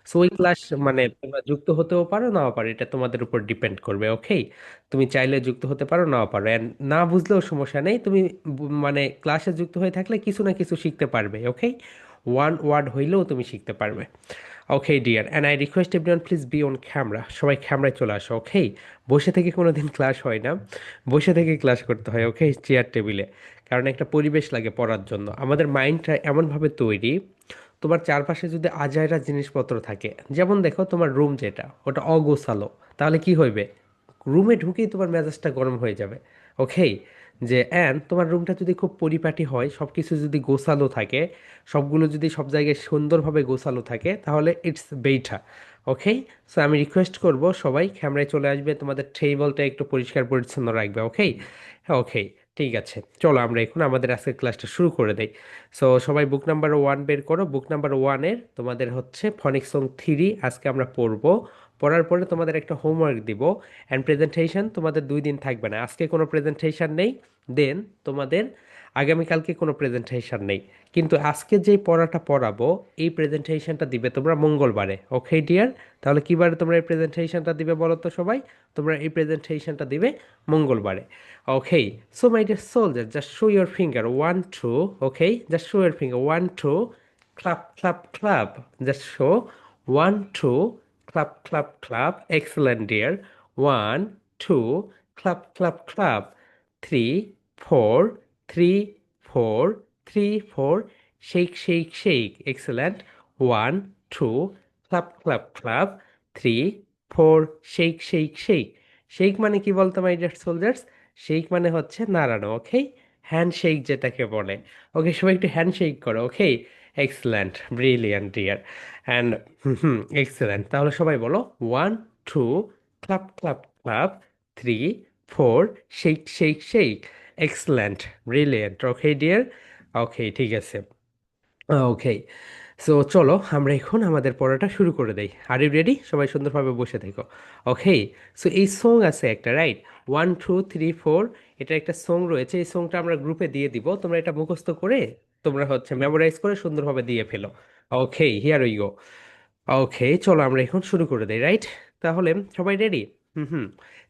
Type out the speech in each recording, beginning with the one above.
So ওই class মানে তোমরা যুক্ত হতেও পারো নাও পারো, এটা তোমাদের উপর ডিপেন্ড করবে। ওকে, তুমি চাইলে যুক্ত হতে পারো নাও পারো, এন্ড না বুঝলেও সমস্যা নেই। তুমি মানে ক্লাসে যুক্ত হয়ে থাকলে কিছু না কিছু শিখতে পারবে। ওকে, ওয়ান ওয়ার্ড হইলেও তুমি শিখতে পারবে। Okay dear, and I request everyone please be on camera, সবাই ক্যামেরায় চলে আসো। ওকে, বসে থেকে কোনো দিন ক্লাস হয় না, বসে থেকে ক্লাস করতে হয়। ওকে, চেয়ার টেবিলে, কারণ একটা পরিবেশ লাগে পড়ার জন্য। আমাদের মাইন্ডটা এমনভাবে তৈরি, তোমার চারপাশে যদি আজাইরা জিনিসপত্র থাকে, যেমন দেখো তোমার রুম যেটা ওটা অগোছালো, তাহলে কি হইবে? রুমে ঢুকেই তোমার মেজাজটা গরম হয়ে যাবে। ওকে, যে তোমার রুমটা যদি খুব পরিপাটি হয়, সব কিছু যদি গোছালো থাকে, সবগুলো যদি সব জায়গায় সুন্দরভাবে গোছালো থাকে, তাহলে ইটস বেটার। ওকে, সো আমি রিকোয়েস্ট করব সবাই ক্যামেরায় চলে আসবে, তোমাদের টেবিলটা একটু পরিষ্কার পরিচ্ছন্ন রাখবে। ওকে, ওকে, ঠিক আছে, চলো আমরা এখন আমাদের আজকের ক্লাসটা শুরু করে দেই। সো সবাই বুক নাম্বার ওয়ান বের করো। বুক নাম্বার ওয়ানের তোমাদের হচ্ছে ফনিক্স সং থ্রি আজকে আমরা পড়বো। পড়ার পরে তোমাদের একটা হোমওয়ার্ক দিব, অ্যান্ড প্রেজেন্টেশন তোমাদের 2 দিন থাকবে না। আজকে কোনো প্রেজেন্টেশন নেই, দেন তোমাদের আগামীকালকে কোনো প্রেজেন্টেশন নেই, কিন্তু আজকে যে পড়াটা পড়াবো এই প্রেজেন্টেশনটা দিবে তোমরা মঙ্গলবারে। ওকে ডিয়ার, তাহলে কি বারে তোমরা এই প্রেজেন্টেশনটা দিবে বলো তো সবাই? তোমরা এই প্রেজেন্টেশনটা দিবে মঙ্গলবারে। Okay, so my dear soldier, just show your finger one two. Okay, just show your finger one two, clap clap clap, just show, 1 2, clap clap clap, excellent dear, 1 2, clap clap clap, 3 4 3 4 3 4, shake shake shake, excellent, 1 2, clap clap clap, 3 4, shake shake shake। Shake মানে কি বলতো my deer soldiers? Shake মানে হচ্ছে নাড়ানো। ওকে, handshake যেটাকে বলে। ওকে, সবাই একটু হ্যান্ডশেক করো। Okay, excellent, brilliant dear, and excellent. তাহলে সবাই বলো 1 2, clap clap clap, 3 4, shake shake shake. Excellent, brilliant. Okay dear, okay ঠিক আছে। ওকে, সো চলো আমরা এখন আমাদের পড়াটা শুরু করে দেই। Are you ready? সবাই সুন্দরভাবে বসে থেকো। ওকে, সো এই সং আছে একটা, রাইট? 1 2 3 4, এটা একটা সং রয়েছে। এই সংটা আমরা গ্রুপে দিয়ে দিব, তোমরা এটা মুখস্থ করে তোমরা হচ্ছে মেমোরাইজ করে সুন্দরভাবে দিয়ে ফেলো। ওকে, হিয়ার উই গো। ওকে, চলো আমরা এখন শুরু করে দেই, রাইট? তাহলে সবাই ready? Hmm hmm.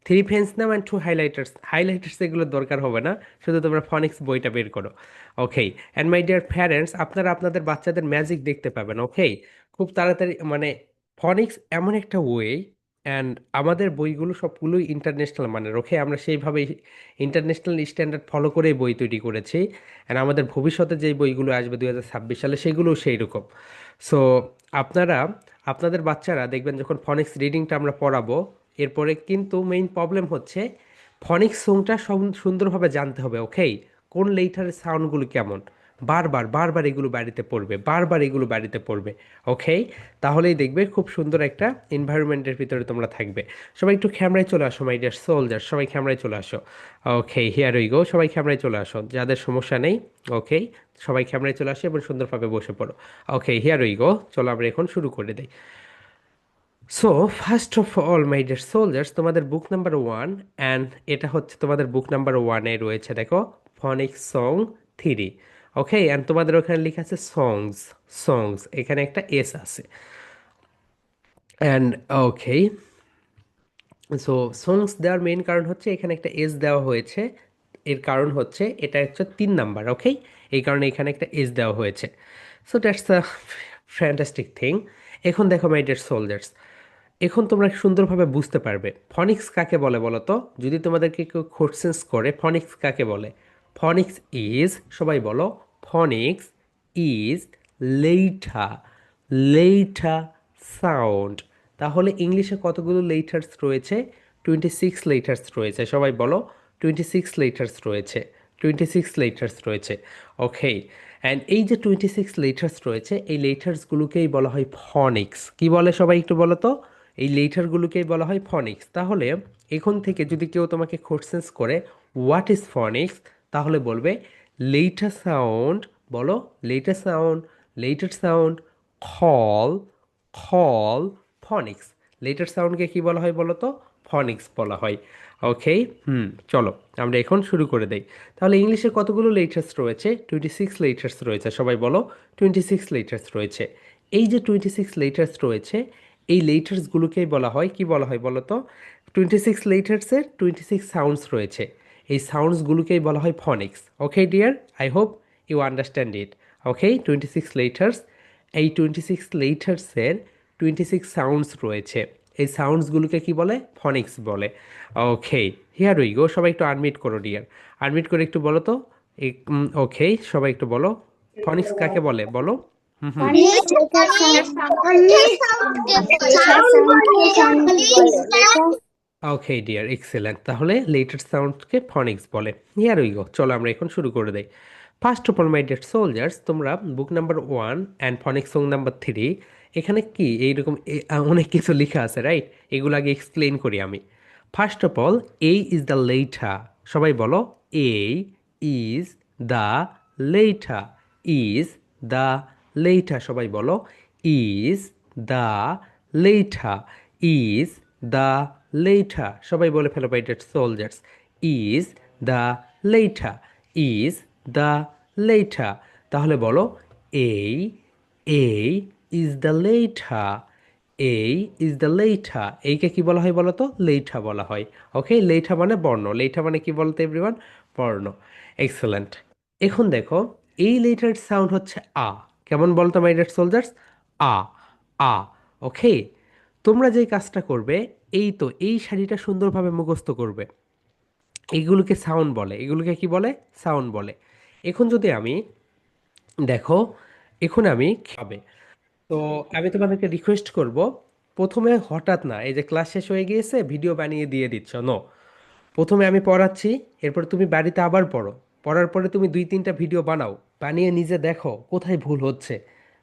Three pens now and two highlighters. Highlighters এগুলোর দরকার হবে না, শুধু তোমরা ফনিক্স বইটা বের করো। ওকে, অ্যান্ড মাই ডিয়ার প্যারেন্টস, আপনারা আপনাদের বাচ্চাদের ম্যাজিক দেখতে পাবেন। ওকে, খুব তাড়াতাড়ি, মানে ফনিক্স এমন একটা ওয়ে, অ্যান্ড আমাদের বইগুলো সবগুলোই ইন্টারন্যাশনাল মানের। ওকে, আমরা সেইভাবেই ইন্টারন্যাশনাল স্ট্যান্ডার্ড ফলো করেই বই তৈরি করেছি, অ্যান্ড আমাদের ভবিষ্যতে যেই বইগুলো আসবে 2026 সালে সেগুলোও সেই রকম। সো আপনারা আপনাদের বাচ্চারা দেখবেন যখন ফনিক্স রিডিংটা আমরা পড়াবো, এরপরে কিন্তু মেইন প্রবলেম হচ্ছে ফনিক্স সোংটা সুন্দরভাবে জানতে হবে। ওকে, কোন লেটারের সাউন্ডগুলো কেমন, বারবার বারবার এগুলো বাড়িতে পড়বে, বারবার এগুলো বাড়িতে পড়বে। ওকে, তাহলেই দেখবে খুব সুন্দর একটা এনভায়রনমেন্টের ভিতরে তোমরা থাকবে। সবাই একটু ক্যামেরায় চলে আসো মাই ডিয়ার সোলজার, সবাই ক্যামেরায় চলে আসো। ওকে, হিয়ার উই গো, সবাই ক্যামেরায় চলে আসো, যাদের সমস্যা নেই। ওকে, সবাই ক্যামেরায় চলে আসো এবং সুন্দরভাবে বসে পড়ো। ওকে, হিয়ার উই গো, চলো আমরা এখন শুরু করে দিই। So first of all my deer soldiers, তোমাদের বুক নাম্বার ওয়ান, অ্যান্ড এটা হচ্ছে তোমাদের বুক নাম্বার ওয়ানে রয়েছে, দেখো, ফনিক্স সং থ্রি। ওকে, অ্যান্ড তোমাদের ওখানে লেখা আছে সংস। সংস, এখানে একটা এস আছে, অ্যান্ড ওকে, সো সংস দেওয়ার মেইন কারণ হচ্ছে এখানে একটা এস দেওয়া হয়েছে। এর কারণ হচ্ছে এটা হচ্ছে 3 নাম্বার। ওকে, এই কারণে এখানে একটা এস দেওয়া হয়েছে। So that's the fantastic thing. এখন দেখো মাই ডিয়ার সোলজার্স, এখন তোমরা সুন্দরভাবে বুঝতে পারবে ফনিক্স কাকে বলে বলো তো। যদি তোমাদেরকে কেউ কোশ্চেন্স করে ফনিক্স কাকে বলে, ফনিক্স ইজ, সবাই বলো, ফনিক্স ইজ লেইঠা, লেইঠা সাউন্ড। তাহলে ইংলিশে কতগুলো লেটার্স রয়েছে? 26 লেটার্স রয়েছে, সবাই বলো, 26 লেটার্স রয়েছে, 26 লেটার্স রয়েছে। ওকে, অ্যান্ড এই যে 26 লেটার্স রয়েছে, এই লেটার্সগুলোকেই বলা হয় ফনিক্স। কি বলে সবাই একটু বলো তো? এই লেটারগুলোকেই বলা হয় ফনিক্স। তাহলে এখন থেকে যদি কেউ তোমাকে কোশ্চেন্স করে হোয়াট ইজ ফনিক্স, তাহলে বলবে লেটার সাউন্ড। বলো, লেটার সাউন্ড, লেটার সাউন্ড, খল, খল, ফনিক্স। লেটার সাউন্ডকে কি বলা হয় বলো তো? ফনিক্স বলা হয়। ওকে, চলো আমরা এখন শুরু করে দেই। তাহলে ইংলিশে কতগুলো লেটার্স রয়েছে? 26 লেটার্স রয়েছে, সবাই বলো, 26 লেটার্স রয়েছে। এই যে 26 লেটার্স রয়েছে, এই লেটার্সগুলোকেই বলা হয়, কি বলা হয় বলো তো? 26 লেটার্সের 26 সাউন্ডস রয়েছে, এই সাউন্ডসগুলোকেই বলা হয় phonics. Okay dear, I hope you understand it. Okay, 26 letters, এই 26 লেটার্সের 26 সাউন্ডস রয়েছে, এই সাউন্ডসগুলোকে কি বলে? ফনিক্স বলে। ওকে, হিয়ার উই গো, সবাই একটু আনমিট করো ডিয়ার, আনমিট করে একটু বলো তো। ওকে, সবাই একটু বলো, ফনিক্স কাকে বলে বলো। Hmm hmm. Okay dear, excellent. তাহলে লেটার সাউন্ডকে ফনিক্স বলে। হিয়ার উই গো, চলো আমরা এখন শুরু করে দেই। First of all my deer soldiers, তোমরা book number 1 and phonics song number 3, এখানে কি এইরকম অনেক কিছু লেখা আছে, রাইট? এগুলো আগে এক্সপ্লেন করি আমি। First of all, A is the letter, সবাই বলো, A is the letter, is the letter, সবাই বলো, is the letter, is the letter, সবাই বলে ফেলো my dear soldiers, is the letter, is the letter. তাহলে বলো, A A is the letter, A is the letter, এইকে কি বলা হয় বলো তো? লেইঠা বলা হয়। ওকে, লেইঠা মানে বর্ণ, লেইঠা মানে কি বলতো এভরিওয়ান? বর্ণ। এক্সেলেন্ট। এখন দেখো, এই লেটার সাউন্ড হচ্ছে আ। কেমন বলতো মাই ডিয়ার সোলজার্স? আ, আ। ওকে, তোমরা যেই কাজটা করবে, এই তো এই শাড়িটা সুন্দরভাবে মুখস্থ করবে, এগুলোকে সাউন্ড বলে, এগুলোকে কি বলে? সাউন্ড বলে। এখন যদি আমি দেখো, এখন আমি খাবে, তো আমি তোমাদেরকে রিকোয়েস্ট করব, প্রথমে হঠাৎ না, এই যে ক্লাস শেষ হয়ে গিয়েছে ভিডিও বানিয়ে দিয়ে দিচ্ছ, নো। প্রথমে আমি পড়াচ্ছি, এরপর তুমি বাড়িতে আবার পড়ো, পড়ার পরে তুমি 2-3টা ভিডিও বানাও, বানিয়ে নিজে দেখো কোথায় ভুল হচ্ছে,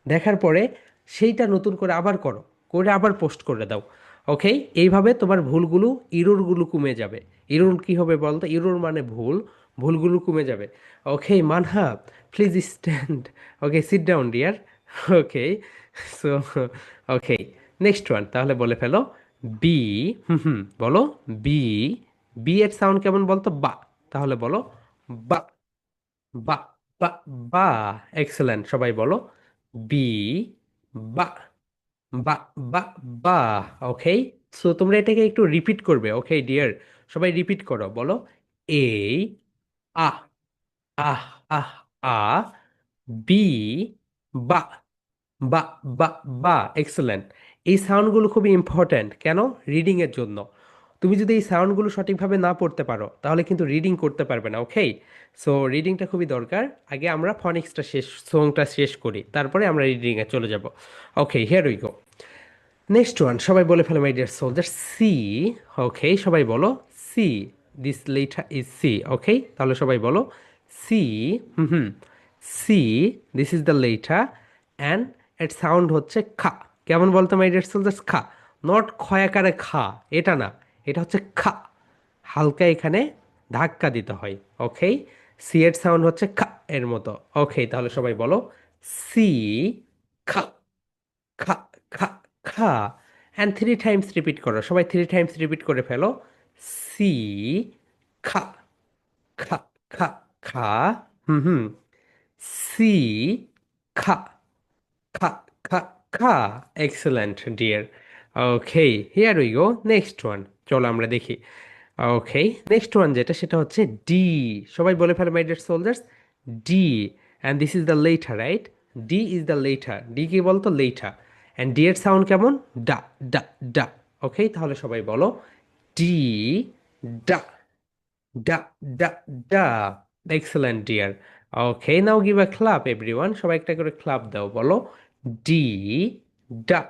দেখার পরে সেইটা নতুন করে আবার করো, করে আবার পোস্ট করে দাও। ওকে, এইভাবে তোমার ভুলগুলো, ইরোরগুলো কমে যাবে। ইরোর কি হবে বলতো? ইরোর মানে ভুল, ভুলগুলো কমে যাবে। Okay Manha, please stand. Okay, sit down dear. Okay, so okay, next one তাহলে বলে ফেলো, বি। হুম হুম, বলো, বি। বি এর সাউন্ড কেমন বলতো? বা। তাহলে বলো, বা, বা, বা, বা। এক্সেলেন্ট, সবাই বলো, বি, বা, বা, বা, বা। ওকে, সো তোমরা এটাকে একটু রিপিট করবে। ওকে ডিয়ার, সবাই রিপিট করো, বলো, এই, আহ, আহ, আহ, আ, বি, বা, বা, বা, বা। এক্সেলেন্ট। এই সাউন্ডগুলো খুবই ইম্পর্ট্যান্ট, কেন? রিডিংয়ের জন্য। তুমি যদি এই সাউন্ডগুলো সঠিকভাবে না পড়তে পারো, তাহলে কিন্তু রিডিং করতে পারবে না। ওকে, সো রিডিংটা খুবই দরকার। আগে আমরা ফনিক্সটা শেষ, সংটা শেষ করি, তারপরে আমরা রিডিংয়ে চলে যাব। Okay, here we go. Next one, সবাই বলে ফেলো মাই ডিয়ার সোলজার, সি। ওকে, সবাই বলো, C. This letter is C. Okay, তাহলে সবাই বলো, C. Hmm hmm, C, this is the letter, and এর সাউন্ড হচ্ছে খা। কেমন বলতো মাই ডিয়ার সোলজার্স? খা, নট খয়াকারে খা, এটা না, এটা হচ্ছে খা, হালকা এখানে ধাক্কা দিতে হয়। ওকে, সি এর সাউন্ড হচ্ছে খা এর মতো। ওকে, তাহলে সবাই বলো, সি, খা, খা, খা, খা। অ্যান্ড 3 টাইমস রিপিট করো, সবাই 3 টাইমস রিপিট করে ফেলো, সি, খা, খা, খা, খা। হুম হুম, সি, খা, খা, খা, খা। Excellent dear. Okay, here we go, next one, চলো আমরা দেখি। ওকে, নেক্সট ওয়ান যেটা, সেটা হচ্ছে ডি। সবাই বলে ফেলো my dear soldiers, D. And this is the letter, right? D is the letter, D কি বলতো? লেটার। অ্যান্ড ডি এর সাউন্ড কেমন? ডা, ডা, ডা। ওকে, তাহলে সবাই বলো, ডি, ডা, ডা, ডা, ডা। Excellent dear. Okay, now give a clap everyone, সবাই একটা করে ক্লাপ দাও, বলো, ডি, ডা,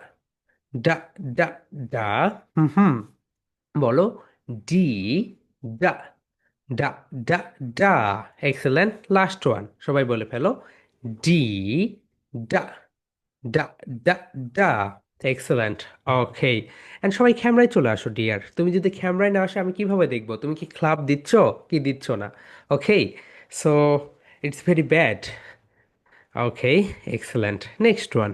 ডা, ডা, ডা। হুম হুম, বলো, ডি, ডা, ডা, ডা, ডা। এক্সেলেন্ট, লাস্ট ওয়ান, সবাই বলে ফেলো, ডি, ডা, ডা, ডা, ডা। এক্সেলেন্ট। ওকে, অ্যান্ড সবাই ক্যামেরায় চলে আসো ডিয়ার, তুমি যদি ক্যামেরায় না আসো আমি কিভাবে দেখবো তুমি কি ক্লাব দিচ্ছ কি দিচ্ছ না? Okay, so it's very bad. Okay, excellent, next one,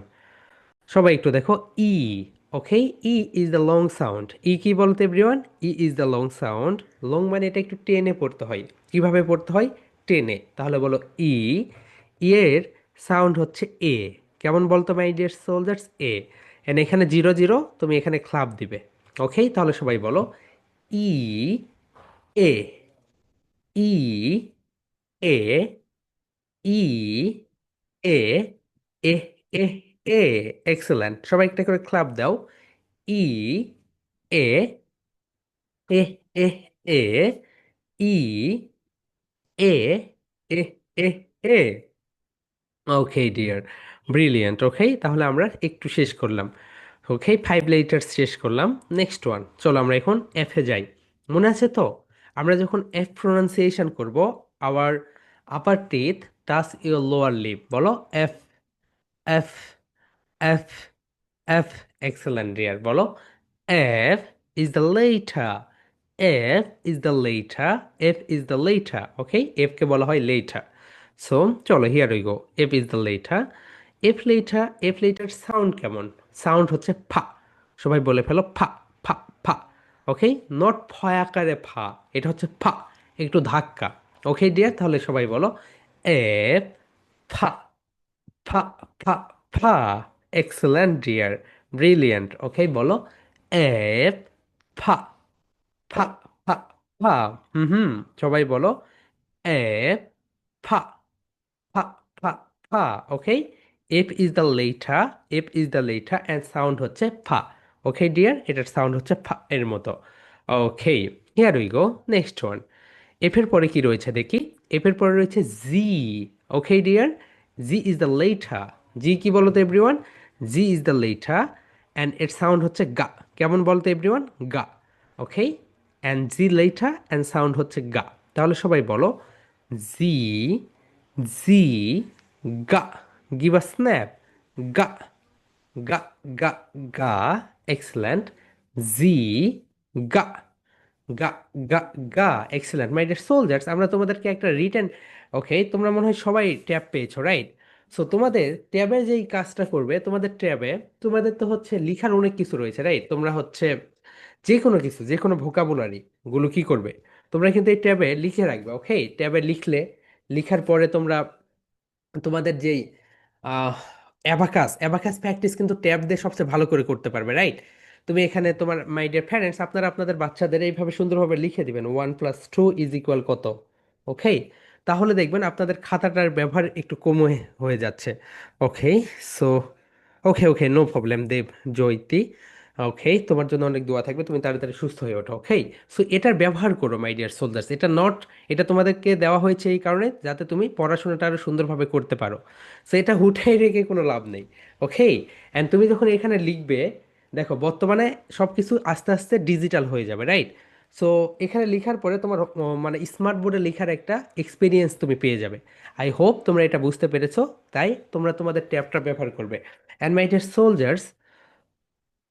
সবাই একটু দেখো, E. Okay, E is the long sound. E কি বলতে everyone? E is the long sound. Long মানে এটা একটু টেনে পড়তে হয়, কিভাবে পড়তে হয়? টেনে। তাহলে বলো, ই। ই এর সাউন্ড হচ্ছে এ। কেমন বলতো my deer soldiers? A. And এখানে 0 0, তুমি এখানে ক্লাব দিবে। ওকে, তাহলে সবাই বলো ই এ, ই এ, ই এ, এ, এ, এ। এক্সেলেন্ট, সবাই একটা করে ক্লাব দাও। ই এ, এ, এ, এ, ই এ, এ, এ, এ। Okay dear, brilliant. ওকে, তাহলে আমরা একটু শেষ করলাম। ওকে, 5 লেটার্স শেষ করলাম। নেক্সট ওয়ান, চলো আমরা এখন এফ এ যাই। মনে আছে তো, আমরা যখন এফ প্রোনাউন্সিয়েশন করব, our upper teeth touch your lower lip. বলো F, F, F, F. Excellent dear, বলো F is the letter, F is the letter, F is the letter. Okay, F কে বলা হয় লেটার। সো চলো, here we go. F is the letter. F letter, F letter sound কেমন? Sound হচ্ছে ফা। সবাই বলে ফেলো ফা, ফা, ফা। ওকে, নট ফ আকারে ফা, এটা হচ্ছে ফা, একটু ধাক্কা। ওকে ডিয়ার, তাহলে সবাই বলো এফ, ফা, ফা, ফা, ফা। Excellent deer, brilliant. ওকে, বলো এফ, ফা, ফা, ফা, ফা। হুম হুম, সবাই বলো এফ, ফা, ফা, ফা, ফা। Okay, F is the letter, F is the letter and sound হচ্ছে ফা। ওকে ডিয়ার, এটার সাউন্ড হচ্ছে ফা এর মতো। Okay, here we go. Next one. F এর পরে কি রয়েছে দেখি। এফ এর পরে রয়েছে G. Okay dear, G is the letter. G কি বলতো everyone? G is the letter and এর সাউন্ড হচ্ছে গা। কেমন বলতো এভরিওয়ান? গা। Okay, and G letter and sound হচ্ছে গা। তাহলে সবাই বলো জি, জি, গা। Give a snap. গা, গা, গা, গা। এক্সেলেন্ট। জি, গা, গা, গা, গা। এক্সেলেন্ট মাই ডিয়ার সোলজার্স, আমরা তোমাদেরকে একটা রিটেন, ওকে, তোমরা মনে হয় সবাই ট্যাব পেয়েছো, রাইট? সো তোমাদের ট্যাবে যেই কাজটা করবে, তোমাদের ট্যাবে তোমাদের তো হচ্ছে লিখার অনেক কিছু রয়েছে, রাইট? তোমরা হচ্ছে যে কোনো কিছু, যে কোনো ভোকাবুলারি গুলো কি করবে, তোমরা কিন্তু এই ট্যাবে লিখে রাখবে। ওকে, ট্যাবে লিখলে, লিখার পরে তোমরা তোমাদের যেই অ্যাবাকাস, অ্যাবাকাস প্র্যাকটিস কিন্তু ট্যাব দিয়ে সবচেয়ে ভালো করে করতে পারবে, রাইট? তুমি এখানে তোমার মাই ডিয়ার প্যারেন্টস, আপনারা আপনাদের বাচ্চাদের এইভাবে সুন্দরভাবে লিখে দিবেন 1 + 2 ইজ ইকুয়াল কত। ওকে, তাহলে দেখবেন আপনাদের খাতাটার ব্যবহার একটু কমে হয়ে যাচ্ছে। ওকে, সো ওকে ওকে, নো প্রবলেম দেব, জয়তি। ওকে, তোমার জন্য অনেক দোয়া থাকবে, তুমি তাড়াতাড়ি সুস্থ হয়ে ওঠো। ওকে, সো এটার ব্যবহার করো মাই ডিয়ার সোলজার্স। এটা নট, এটা তোমাদেরকে দেওয়া হয়েছে এই কারণে যাতে তুমি পড়াশোনাটা আরো সুন্দরভাবে করতে পারো। সো এটা হুঠাই রেখে কোনো লাভ নেই। ওকে, অ্যান্ড তুমি যখন এখানে লিখবে, দেখো বর্তমানে সব কিছু আস্তে আস্তে ডিজিটাল হয়ে যাবে, রাইট? সো এখানে লেখার পরে তোমার মানে স্মার্ট বোর্ডে লেখার একটা এক্সপিরিয়েন্স তুমি পেয়ে যাবে। আই হোপ তোমরা এটা বুঝতে পেরেছো। তাই তোমরা তোমাদের ট্যাবটা ব্যবহার করবে। অ্যান্ড মাই ডিয়ার সোলজার্স,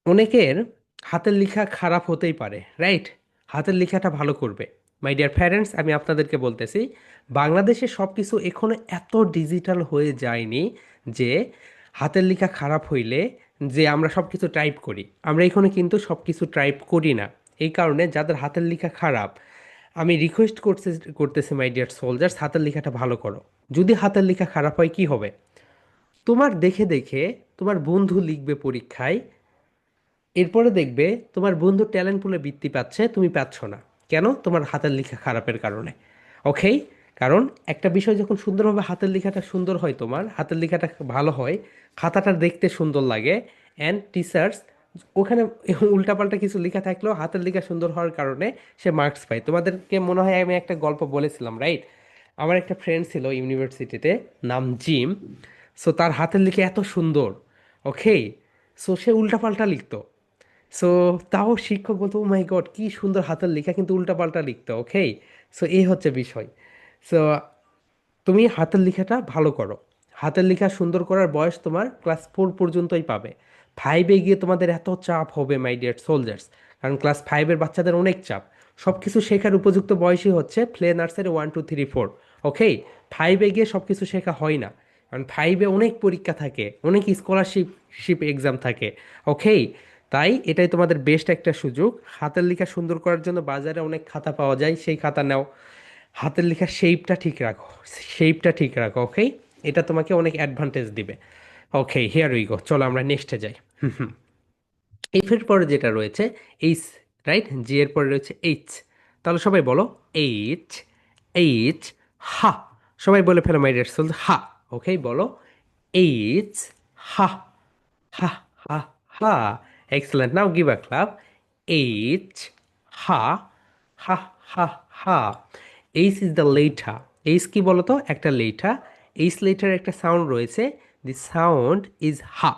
অনেকের হাতের লেখা খারাপ হতেই পারে, রাইট? হাতের লেখাটা ভালো করবে। মাই ডিয়ার প্যারেন্টস, আমি আপনাদেরকে বলতেছি, বাংলাদেশে সব কিছু এখনো এত ডিজিটাল হয়ে যায়নি যে হাতের লেখা খারাপ হইলে যে আমরা সব কিছু টাইপ করি, আমরা এখানে কিন্তু সব কিছু টাইপ করি না। এই কারণে যাদের হাতের লেখা খারাপ, আমি রিকোয়েস্ট করতেছি মাই ডিয়ার সোলজার্স, হাতের লেখাটা ভালো করো। যদি হাতের লেখা খারাপ হয় কি হবে? তোমার দেখে দেখে তোমার বন্ধু লিখবে পরীক্ষায়, এরপরে দেখবে তোমার বন্ধু ট্যালেন্ট পুলে বৃত্তি পাচ্ছে, তুমি পাচ্ছ না। কেন? তোমার হাতের লেখা খারাপের কারণে। ওকে, কারণ একটা বিষয় যখন সুন্দরভাবে হাতের লেখাটা সুন্দর হয়, তোমার হাতের লেখাটা ভালো হয়, খাতাটা দেখতে সুন্দর লাগে, অ্যান্ড টিচার্স ওখানে উল্টাপাল্টা কিছু লেখা থাকলেও হাতের লেখা সুন্দর হওয়ার কারণে সে মার্কস পায়। তোমাদেরকে মনে হয় আমি একটা গল্প বলেছিলাম, রাইট? আমার একটা ফ্রেন্ড ছিল ইউনিভার্সিটিতে, নাম জিম। সো তার হাতের লেখা এত সুন্দর। ওকে, সো সে উল্টাপাল্টা লিখতো। সো তাও শিক্ষক বলতো ও মাই গড কি সুন্দর হাতের লেখা, কিন্তু উল্টাপাল্টা লিখতো। ওকে, সো এই হচ্ছে বিষয়। সো তুমি হাতের লেখাটা ভালো করো। হাতের লেখা সুন্দর করার বয়স তোমার ক্লাস 4 পর্যন্তই পাবে। 5-এ গিয়ে তোমাদের এত চাপ হবে মাই ডিয়ার সোলজার্স, কারণ ক্লাস 5-এর বাচ্চাদের অনেক চাপ। সব কিছু শেখার উপযুক্ত বয়সই হচ্ছে প্লে নার্সারি 1 2 3 4। ওকে, 5-এ গিয়ে সব কিছু শেখা হয় না, কারণ 5-এ অনেক পরীক্ষা থাকে, অনেক স্কলারশিপ এক্সাম থাকে। ওকে, তাই এটাই তোমাদের বেস্ট একটা সুযোগ। হাতের লেখা সুন্দর করার জন্য বাজারে অনেক খাতা পাওয়া যায়, সেই খাতা নাও। হাতের লেখার শেপটা ঠিক রাখো, শেপটা ঠিক রাখো। ওকে, এটা তোমাকে অনেক অ্যাডভান্টেজ দিবে। ওকে, হিয়ার উই গো, চলো আমরা নেক্সটে যাই। এফ এর পরে যেটা রয়েছে এইচ, রাইট? জি এর পরে রয়েছে এইচ। তাহলে সবাই বলো এইচ, এইচ, হা। সবাই বলে ফেলো মাই ডিয়ার সোল, হা। ওকে, বলো এইচ, হা, হা, হা, হা। Excellent, now give a clap. H, হা, হা, হা, হা। H is the letter. H কি বলতো? একটা লেটার। এইচ লেটার একটা সাউন্ড রয়েছে, দি সাউন্ড ইজ হা।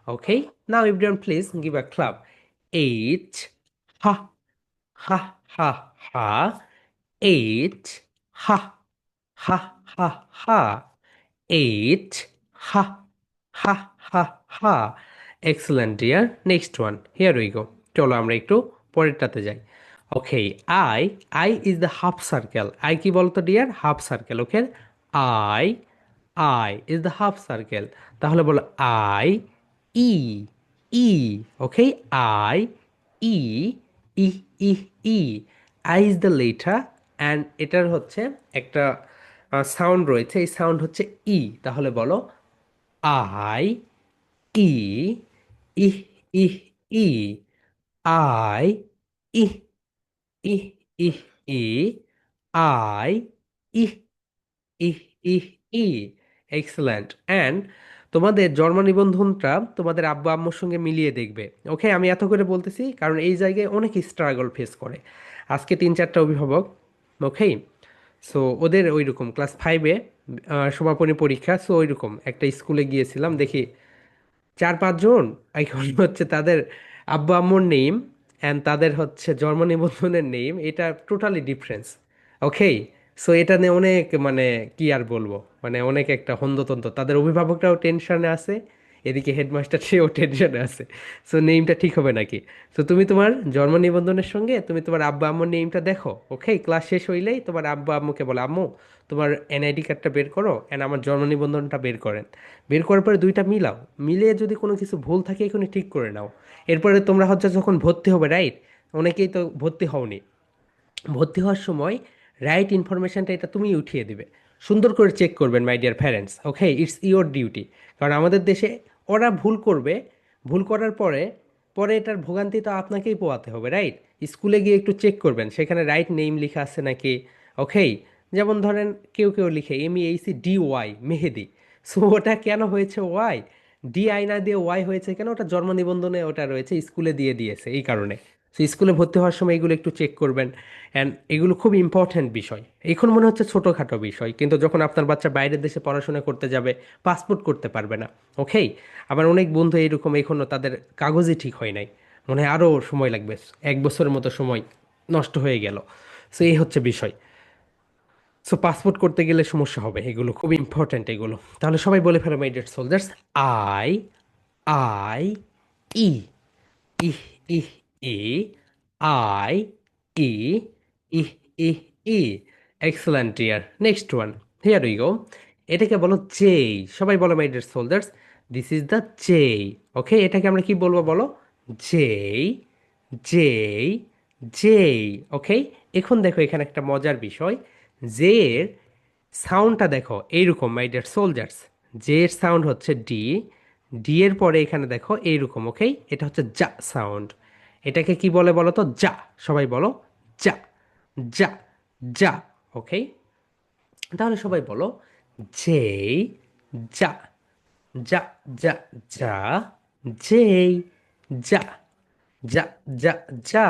Okay, now everyone please give a clap. H, হা, হা, হা, হা। এইচ, হা, হা, হা, হা। এইচ, হা, হা, হা, হা। Excellent dear, next one, here we go. চলো আমরা একটু পরেরটাতে যাই। Okay, I, I is the half circle. I কি বলতো dear? Half circle. Okay, I, I is the half circle. তাহলে বলো আই, ই, ই। ওকে, আই, ই, ই, ই, ই। I is the letter and এটার হচ্ছে একটা সাউন্ড রয়েছে, এই সাউন্ড হচ্ছে ই। তাহলে বলো আই, ই, ই, ই, ই। আই, ই, ই, ই, ই। আই, ই, ই, ই, ই। এক্সেলেন্ট। অ্যান্ড তোমাদের জন্ম নিবন্ধনটা তোমাদের আব্বু আম্মুর সঙ্গে মিলিয়ে দেখবে। ওকে, আমি এত করে বলতেছি কারণ এই জায়গায় অনেক স্ট্রাগল ফেস করে। আজকে 3-4টা অভিভাবক, ওকে, সো ওদের ওই রকম ক্লাস 5-এ সমাপনী পরীক্ষা, সো ওই রকম একটা স্কুলে গিয়েছিলাম, দেখি 4-5 জন এখন হচ্ছে তাদের আব্বু আম্মুর নেম অ্যান্ড তাদের হচ্ছে জন্ম নিবন্ধনের নেম, এটা টোটালি ডিফারেন্স। ওকে, সো এটা নিয়ে অনেক মানে কি আর বলবো, মানে অনেক একটা হন্ততন্ত, তাদের অভিভাবকরাও টেনশনে আছে, এদিকে হেডমাস্টার সেও টেনশনে আছে। সো নেমটা ঠিক হবে নাকি? সো তুমি তোমার জন্ম নিবন্ধনের সঙ্গে তুমি তোমার আব্বা আম্মুর নেমটা দেখো। ওকে, ক্লাস শেষ হইলেই তোমার আব্বা আম্মুকে বলো আম্মু তোমার এনআইডি কার্ডটা বের করো অ্যান্ড আমার জন্ম নিবন্ধনটা বের করেন। বের করার পরে দুইটা মিলাও, মিলিয়ে যদি কোনো কিছু ভুল থাকে এখনই ঠিক করে নাও। এরপরে তোমরা হচ্ছে যখন ভর্তি হবে, রাইট? অনেকেই তো ভর্তি হওনি, ভর্তি হওয়ার সময় রাইট ইনফরমেশনটা এটা তুমি উঠিয়ে দিবে। সুন্দর করে চেক করবেন my dear parents. Okay, it's your duty. কারণ আমাদের দেশে ওরা ভুল করবে, ভুল করার পরে পরে এটার ভোগান্তি তো আপনাকেই পোয়াতে হবে, রাইট? স্কুলে গিয়ে একটু চেক করবেন সেখানে রাইট নেম লেখা আছে নাকি। ওকে, যেমন ধরেন কেউ কেউ লিখে MEHCDY মেহেদি, সো ওটা কেন হয়েছে ওয়াই? DI না দিয়ে ওয়াই হয়েছে কেন? ওটা জন্ম নিবন্ধনে ওটা রয়েছে, স্কুলে দিয়ে দিয়েছে এই কারণে। সো স্কুলে ভর্তি হওয়ার সময় এগুলো একটু চেক করবেন। অ্যান্ড এগুলো খুব ইম্পর্ট্যান্ট বিষয়। এখন মনে হচ্ছে ছোটোখাটো বিষয়, কিন্তু যখন আপনার বাচ্চা বাইরের দেশে পড়াশোনা করতে যাবে, পাসপোর্ট করতে পারবে না। ওকে, আমার অনেক বন্ধু এইরকম এখনও তাদের কাগজই ঠিক হয় নাই, মনে হয় আরও সময় লাগবে, 1 বছরের মতো সময় নষ্ট হয়ে গেল। সো এই হচ্ছে বিষয়। সো পাসপোর্ট করতে গেলে সমস্যা হবে, এগুলো খুব ইম্পর্ট্যান্ট এগুলো। তাহলে সবাই বলে ফেলো my dear soldiers, I, I, ই, ই, ই, ই, আই, ই, ই, ই, ই। Excellent dear, next one, here we go. এটাকে বলো জেই। সবাই বলো my deer soldiers, this is the J. Okay, এটাকে আমরা কি বলবো বলো? জেই, জেই, জেই। ওকে, এখন দেখো এখানে একটা মজার বিষয়, জে এর সাউন্ডটা দেখো এইরকম মাই ডিয়ার সোলজার্স। জে এর সাউন্ড হচ্ছে ডি, ডি এর পরে এখানে দেখো এইরকম। ওকে, এটা হচ্ছে যা সাউন্ড। এটাকে কি বলে বলো তো? যা। সবাই বলো যা, যা, যা। ওকে, তাহলে সবাই বলো যেই, যা, যা, যা, যা, যেই, যা, যা, যা, যা।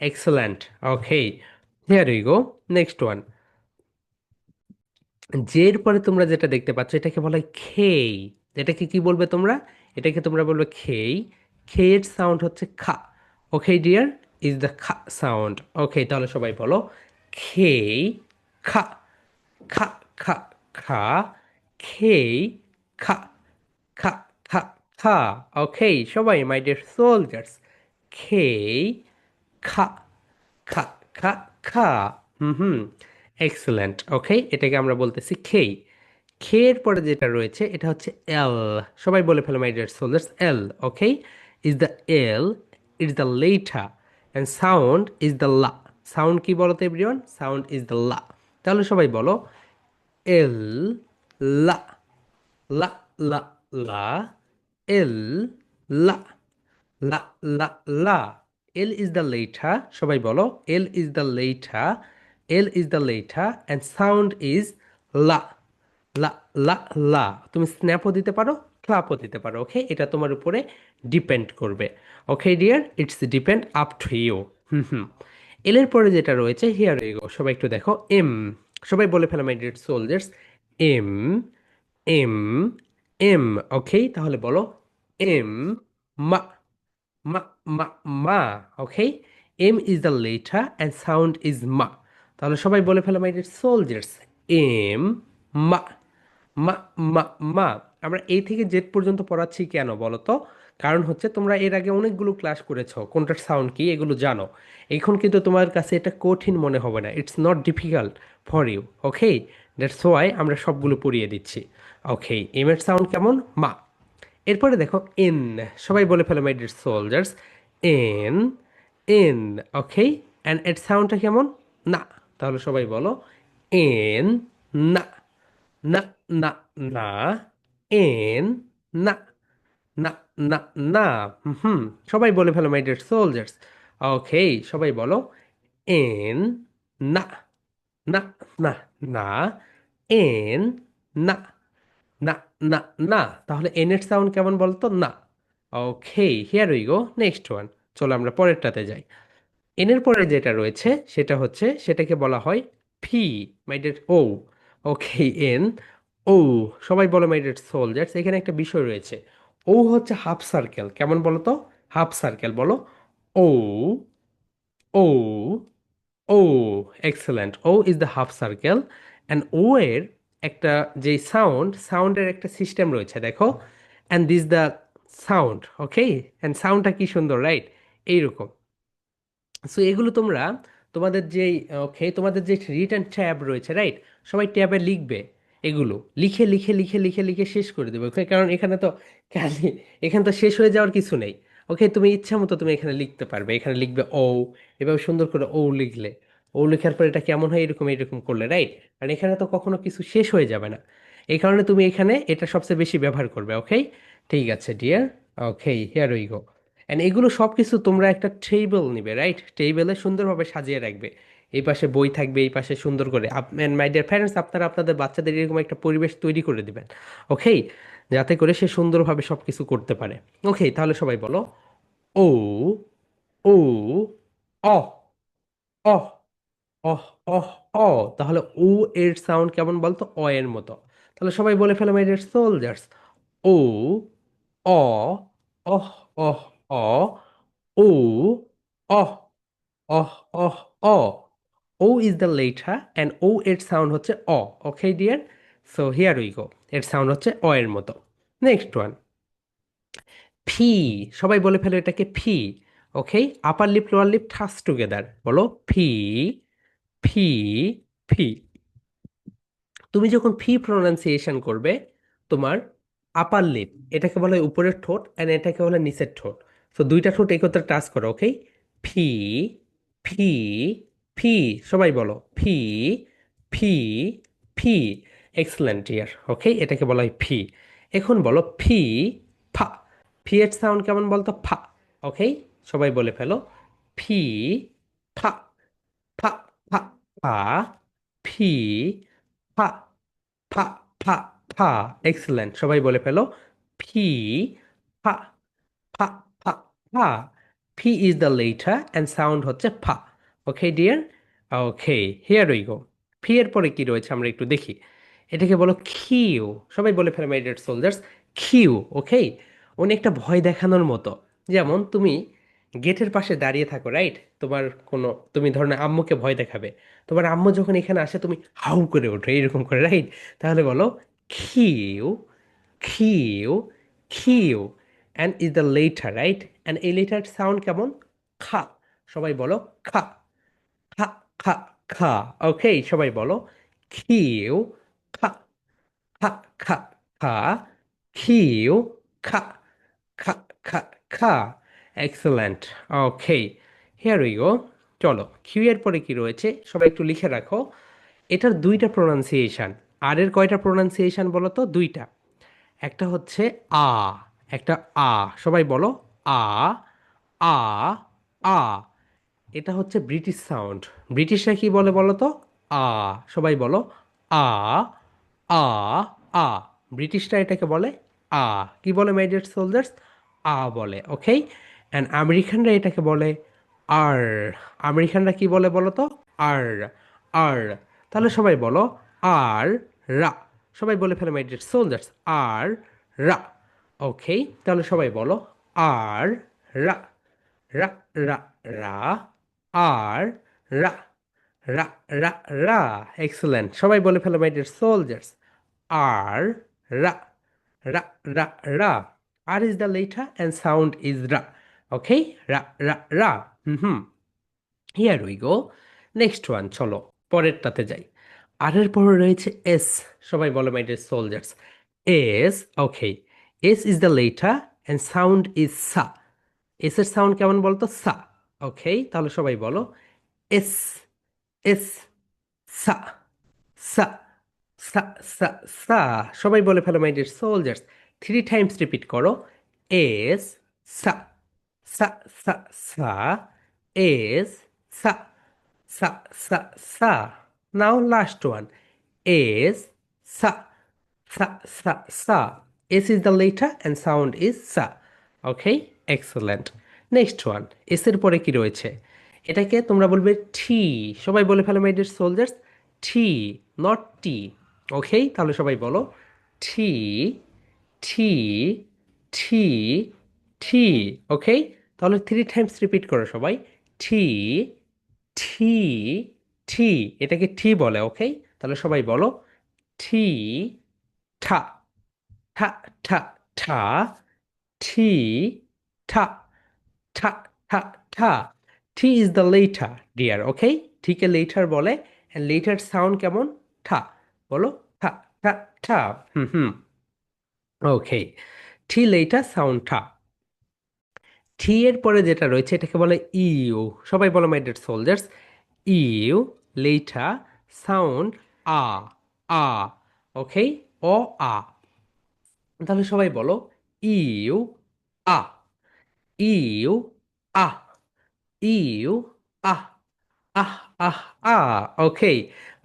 Excellent. Okay, here we go, next one. জের পরে তোমরা যেটা দেখতে পাচ্ছ এটাকে বলা হয় খেই। এটাকে কি বলবে তোমরা? এটাকে তোমরা বলবে খেই। খেয়ের সাউন্ড হচ্ছে খা। ওকে ডিয়ার, ইজ দ্য খা সাউন্ড। ওকে, তাহলে সবাই বলো খেই, খা, খা, খা, খা, খেই, খা, খা, খা, খা। ওকে সবাই মাই ডিয়ার সোলজার্স, খেই, খা, খা, খা, খা। হুম হুম, এক্সেলেন্ট। ওকে, এটাকে আমরা বলতেছি খেই। খেয়ের পরে যেটা রয়েছে এটা হচ্ছে এল। সবাই বলে ফেলো my dear soldiers, L. Okay, is the L, is the letter and sound is the লা। সাউন্ড কি বলো তো এভরিওয়ান? সাউন্ড ইজ দ্য লা। তাহলে সবাই বলো এল, লা, লা, লা, লা, এল, লা, লা, লা, লা। এল ইজ দ্য লেটার, সবাই বলো, এল is the letter, L is the letter and sound is লা, লা, লা, লা। তুমি স্ন্যাপও দিতে পারো, ক্লাপও দিতে পারো, ওকে? এটা তোমার উপরে ডিপেন্ড করবে। Okay dear, it's depend up to you. Hmm hmm. এলের পরে যেটা রয়েছে, হিয়ার ইউ গো, সবাই একটু দেখো, এম। সবাই বলে ফেলো my dear soldiers, M, M, M. Okay, তাহলে বলো এম, মা, মা, মা, মা। Okay, M is the letter and sound is মা। তাহলে সবাই বলে ফেলো মাই ডিয়ার সোলজার্স, এম, মা, মা, মা, মা। আমরা এ থেকে জেড পর্যন্ত পড়াচ্ছি কেন বলো তো? কারণ হচ্ছে তোমরা এর আগে অনেকগুলো ক্লাস করেছো, কোনটার সাউন্ড কি এগুলো জানো। এখন কিন্তু তোমার কাছে এটা কঠিন মনে হবে না, it's not difficult for you. Okay, that's why আমরা সবগুলো পড়িয়ে দিচ্ছি। ওকে, এম এর সাউন্ড কেমন? মা। এরপরে দেখো এন। সবাই বলে ফেলো my dear soldiers, N, N. Okay, and এর সাউন্ডটা কেমন? না। তাহলে সবাই বলো এন, না, না, না, না, এন, না, না, না, না। হুম, সবাই বলে ফেলো মাই ডিয়ার সোলজার্স। ওকে, সবাই বলো এন, না, না, না, না, এন, না, না, না, না। তাহলে এন এর সাউন্ড কেমন বলতো? না। Okay, here we go, next one. চলো আমরা পরেরটাতে যাই। এন এর পরে যেটা রয়েছে সেটা হচ্ছে, সেটাকে বলা হয় ফি, my dear O. Okay, N, ও। সবাই বলো মাই ডিয়ার সোলজার্স, এখানে একটা বিষয় রয়েছে। ও হচ্ছে হাফ সার্কেল, কেমন বলো তো? হাফ সার্কেল বলো, O, O, O. Excellent, O is the half circle and O এর একটা যে সাউন্ডের একটা সিস্টেম রয়েছে দেখো, and this the sound. Okay, and সাউন্ডটা কি সুন্দর, রাইট? এইরকম। সো এগুলো তোমরা তোমাদের যেই, ওকে, তোমাদের যে রিটার্ন ট্যাব রয়েছে, রাইট? সবাই ট্যাবে লিখবে, এগুলো লিখে লিখে লিখে লিখে লিখে শেষ করে দেবে, ওকে? কারণ এখানে তো খালি, এখানে তো শেষ হয়ে যাওয়ার কিছু নেই। ওকে, তুমি ইচ্ছা মতো তুমি এখানে লিখতে পারবে, এখানে লিখবে ও, এভাবে সুন্দর করে ও লিখলে, ও লেখার পর এটা কেমন হয়, এরকম এরকম করলে, রাইট? কারণ এখানে তো কখনো কিছু শেষ হয়ে যাবে না, এই কারণে তুমি এখানে এটা সবচেয়ে বেশি ব্যবহার করবে। ওকে, ঠিক আছে dear. Okay, here we go. And এগুলো সব কিছু তোমরা একটা টেবিল নিবে, রাইট? টেবিলে সুন্দরভাবে সাজিয়ে রাখবে, এই পাশে বই থাকবে, এই পাশে সুন্দর করে। অ্যান্ড মাই ডিয়ার প্যারেন্টস, আপনারা আপনাদের বাচ্চাদের এরকম একটা পরিবেশ তৈরি করে দিবেন, ওকে, যাতে করে সে সুন্দরভাবে সব কিছু করতে পারে। ওকে, তাহলে সবাই বলো ও, ও, অ, অ, অহ, অহ, অ। তাহলে ও এর সাউন্ড কেমন বলতো? অ এর মতো। তাহলে সবাই বলে ফেলো মাই ডিয়ার সোলজার্স, ও, অ, অহ, অহ, অ, ও, অহ, অহ, অহ, অ। O is the letter and O এর সাউন্ড হচ্ছে অ। Okay dear, so here we go, এর সাউন্ড হচ্ছে অ এর মতো। Next one, P. সবাই বলে ফেলো এটাকে P. Okay, upper lip lower lip touch together, বলো ফি, ফি, ফি। তুমি যখন ফি প্রোনাউন্সিয়েশন করবে, তোমার আপার লিপ, এটাকে বলা হয় উপরের ঠোঁট, অ্যান্ড এটাকে বলা হয় নিচের ঠোঁট। সো দুইটা ঠোঁট একত্রে টাচ করো, ওকে? ফি, ফি, ফি। সবাই বলো ফি, ফি, ফি। এক্সেলেন্ট ইয়ার। ওকে, এটাকে বলা হয় ফি। এখন বলো ফি, ফা। ফি এর সাউন্ড কেমন বলতো? ফা। ওকে, সবাই বলে ফেলো ফি, ফা, ফা, ফা, ফা, ফি, ফা, ফা, ফা, ফা। এক্সেলেন্ট, সবাই বলে ফেলো ফি, ফা, ফা, ফা, ফা। P is the letter and sound হচ্ছে ফা। Okay dear, okay, here we go. P এর পরে কি রয়েছে আমরা একটু দেখি। এটাকে বলো খিউ। সবাই বলে ফেলো মাই ডিয়ার সোলজার্স, খিউ। ওকে, অনেকটা ভয় দেখানোর মতো। যেমন তুমি গেটের পাশে দাঁড়িয়ে থাকো, রাইট? তোমার কোনো, তুমি ধরো না আম্মুকে ভয় দেখাবে, তোমার আম্মু যখন এখানে আসে তুমি হাউ করে ওঠো এরকম করে, রাইট? তাহলে বলো Q, Q, Q. And is the letter, right? And এই লেটার সাউন্ড কেমন? খা। সবাই বলো খা, খা, খা, খা। ওকে, সবাই বলো খিউ, খা, খা, খা, খা, খিউ, খা, খা, খা, খা। Excellent. Okay, here we go. চলো, কিউ এর পরে কি রয়েছে সবাই একটু লিখে রাখো। এটার দুইটা প্রোনাউন্সিয়েশন। আর এর কয়টা প্রোনাউন্সিয়েশন বলো তো? দুইটা। একটা হচ্ছে আ, একটা আ। সবাই বলো আ, আ, আ। এটা হচ্ছে ব্রিটিশ সাউন্ড। ব্রিটিশরা কি বলে বলো তো? আ। সবাই বলো আ, আ, আ। ব্রিটিশরা এটাকে বলে আ। কি বলে মাই ডিয়ার সোলজার্স? আ বলে, ওকে। অ্যান্ড আমেরিকানরা এটাকে বলে আর। আমেরিকানরা কি বলে বলো তো? আর, আর। তাহলে সবাই বলো আর, রা। সবাই বলে ফেলে মাই ডিয়ার সোলজার্স আর, রা। ওকে, তাহলে সবাই বলো আর, রা, রা, রা, রা, আর, রা, রা, রা, রা। এক্সেলেন্ট, সবাই বলে ফেলো মাই ডিয়ার সোলজার্স আর, রা, ra ra ra. R is the letter and sound is ra. Okay, ra ra ra. Hmm, here we go. Next one, চলো পরেরটাতে যাই। আর এর পরে রয়েছে এস। সবাই বলো my deer soldiers S. Okay, S is the letter and sound is সা। S এর sound কেমন বলতো? সা। ওকে, তাহলে সবাই বলো এস, এস, সা, সা, সা, সা, সা। সবাই বলে ফেলো my dear soldiers, 3 times repeat করো এস, সা, সা, সা, সা, এস, সা, সা, সা, সা। নাও লাস্ট ওয়ান এস, সা, সা, সা, সা। S is the letter and sound is সা। ওকে, এক্সেলেন্ট। নেক্সট ওয়ান, এস এর পরে কি রয়েছে? এটাকে তোমরা বলবে টি। সবাই বলে ফেলো my dear soldiers T, not T. Okay, তাহলে সবাই বলো টি, টি, টি, টি। ওকে, তাহলে 3 টাইমস রিপিট করো সবাই টি, টি, টি। এটাকে টি বলে, ওকে। তাহলে সবাই বলো টি, ঠা, ঠা, ঠা, ঠা, টি, ঠা, ঠা, ঠা, ঠা। টি ইজ দ্য লেটার ডিয়ার, ওকে। ঠিকে লেটার বলে, লেটার সাউন্ড কেমন? ঠা। বলো ঠা, ঠা, ঠা। হুম, ওকে। টি লেটার সাউন্ড ঠা। টি এর পরে যেটা রয়েছে এটাকে বলে ইউ। সবাই বলো my deer soldiers U letter sound আ, আ। ওকে, ও আ। তাহলে সবাই বলো ইউ, আ, ইউ, আ, ইউ, আহ, আহ, আহ, ওকে।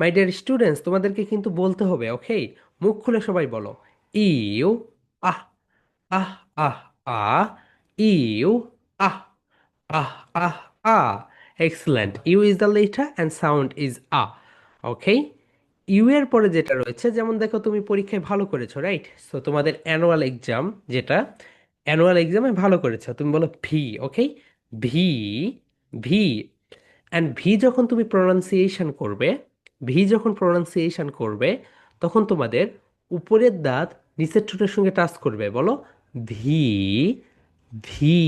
মাই ডিয়ার স্টুডেন্টস, তোমাদেরকে কিন্তু বলতে হবে, ওকে। মুখ খুলে সবাই বলো ইউ, আহ, আহ, আহ, ইউ, আহ, আহ, আহ, excellent. U is the letter and sound is okay. ইউ এর পরে যেটা রয়েছে, যেমন দেখো তুমি পরীক্ষায় ভালো করেছো, রাইট? সো তোমাদের অ্যানুয়াল এক্সাম, যেটা অ্যানুয়াল এক্সামে ভালো করেছো, তুমি বলো V. Okay, V, V. And V যখন তুমি প্রোনাউন্সিয়েশন করবে, ভি যখন প্রোনাউন্সিয়েশন করবে, তখন তোমাদের উপরের দাঁত নিচের ঠোঁটের সঙ্গে টাচ করবে। বলো ভি, ভি,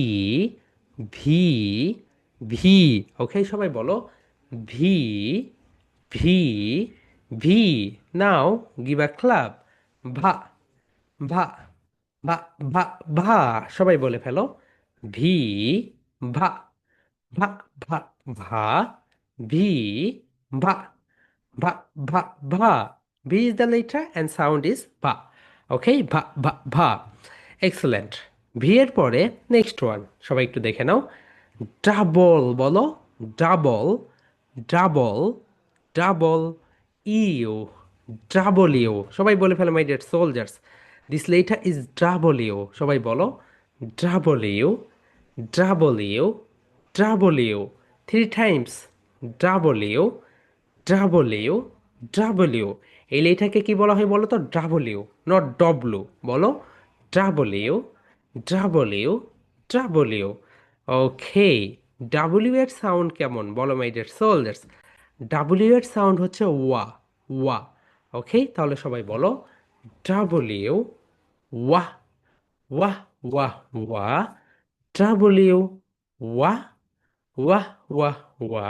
ভি, ভি। ওকে, সবাই বলো ভি, ভি, ভি। নাও গিভ আ ক্লাব। ভা, ভা, ভা, ভা, ভা। সবাই বলে ফেলো ভি, ভা, ভা, ভা, ভা, ভি, ভা, ভা, ভা, ভা। V is the letter and sound is ভা। ওকে, ভা, ভা, ভা। এক্সেলেন্ট। ভি এর পরে নেক্সট ওয়ান সবাই একটু দেখে নাও। ডাবল বলো, double, double, double U, double U. সবাই বলে ফেলো my dear soldiers this letter is double U. সবাই বলো double U, double U, double U. 3 times double U, double U, double U. এই লেটারকে কি বলা হয় বলো তো? Double U, not W. বলো double U, double U, double U. Okay, W এর সাউন্ড কেমন বলো মাই ডিয়ার সোলজার্স? ডাব্লিউ এর সাউন্ড হচ্ছে ওয়া, ওয়া। ওকে, তাহলে সবাই বলো ডাব্লিউ, ওয়া, ওয়া, ওয়া, ওয়া, ডাব্লিউ, ওয়া, ওয়া, ওয়া, ওয়া,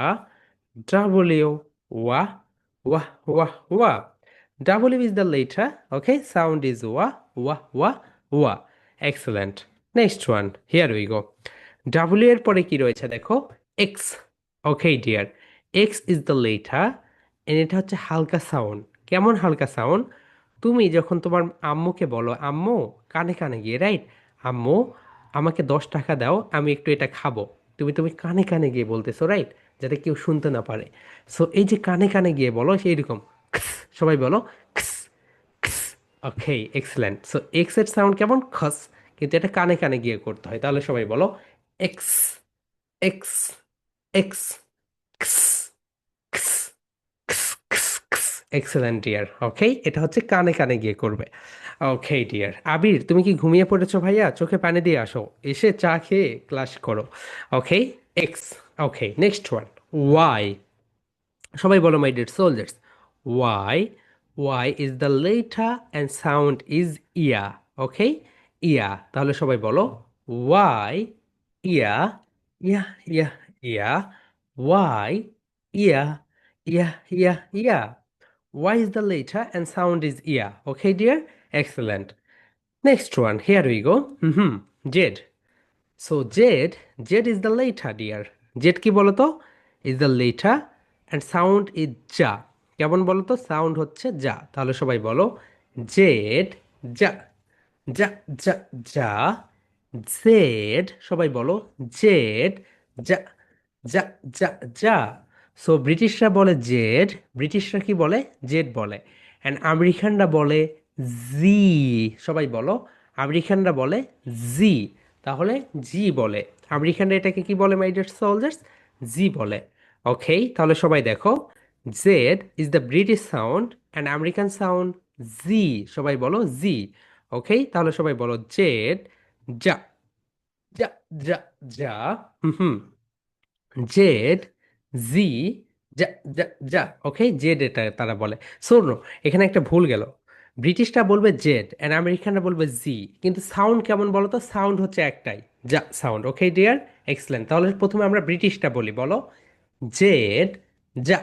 ডাব্লিউ, ওয়া, ওয়া, ওয়া, ওয়া। W is the letter, okay? Sound is ওয়া, ওয়া, ওয়া, ওয়া। Excellent. Next one, here we go. W এর পরে কি রয়েছে দেখো? X. Okay dear, X is the letter and এটা হচ্ছে হালকা সাউন্ড। কেমন হালকা সাউন্ড? তুমি যখন তোমার আম্মুকে বলো আম্মু, কানে কানে গিয়ে, রাইট? আম্মু আমাকে 10 টাকা দাও, আমি একটু এটা খাবো। তুমি তুমি কানে কানে গিয়ে বলতেছো, রাইট? যাতে কেউ শুনতে না পারে। সো এই যে কানে কানে গিয়ে বলো সেই রকম, সবাই বলো খস, খস। ওকে, এক্সেলেন্ট। সো এক্স এর সাউন্ড কেমন? খস। কিন্তু এটা কানে কানে গিয়ে করতে হয়। তাহলে সবাই বলো এক্স, এক্স, এক্স, খস, খস, খস, খস, খস। Excellent dear. ওকে, এটা হচ্ছে কানে কানে গিয়ে করবে। Okay deer. আবির, তুমি কি ঘুমিয়ে পড়েছো ভাইয়া? চোখে পানি দিয়ে আসো, এসে চা খেয়ে ক্লাস করো। Okay, X. Okay, next one, Y. সবাই বলো my deer soldiers, Y. Y is the letter and sound is ইয়া। ওকে, ইয়া। তাহলে সবাই বলো ওয়াই, ইয়া, ইয়া, ইয়া, ইয়া, ওয়াই, ইয়া, ইয়া, ইয়া, ইয়া। Y is the letter and sound is ear. Okay, dear? Excellent. Next one, here we go. Z. So Z is the letter, dear. Z কি বলতো? Is the letter and sound is ja. কেমন বলতো? Sound হচ্ছে ja. তাহলে সবাই বলো Z, ja, ja, ja, ja, Z। সবাই বলো Z, ja, ja, ja, ja। So ব্রিটিশরা বলে জেড, ব্রিটিশরা কি বলে? জেড বলে। অ্যান্ড আমেরিকানরা বলে জি। সবাই বলো, আমেরিকানরা বলে জি। তাহলে জি বলে। আমেরিকানরা এটাকে কি বলে মাই ডিয়ার সোলজার্স? জি বলে। ওকে, তাহলে সবাই দেখো, Z is the British sound and American sound Z. সবাই বলো জি। ওকে, তাহলে সবাই বলো জেড, যা, যা, যা, যা। হুম, জেড, জি, যা, যা, যা। ওকে, জেড এটা তারা বলে। শোনো, এখানে একটা ভুল গেল। ব্রিটিশরা বলবে জেড অ্যান্ড আমেরিকানরা বলবে জি, কিন্তু সাউন্ড কেমন বলো তো? সাউন্ড হচ্ছে একটাই, যা সাউন্ড। ওকে ডিয়ার, এক্সেলেন্ট। তাহলে প্রথমে আমরা ব্রিটিশটা বলি, বলো জেড, যা,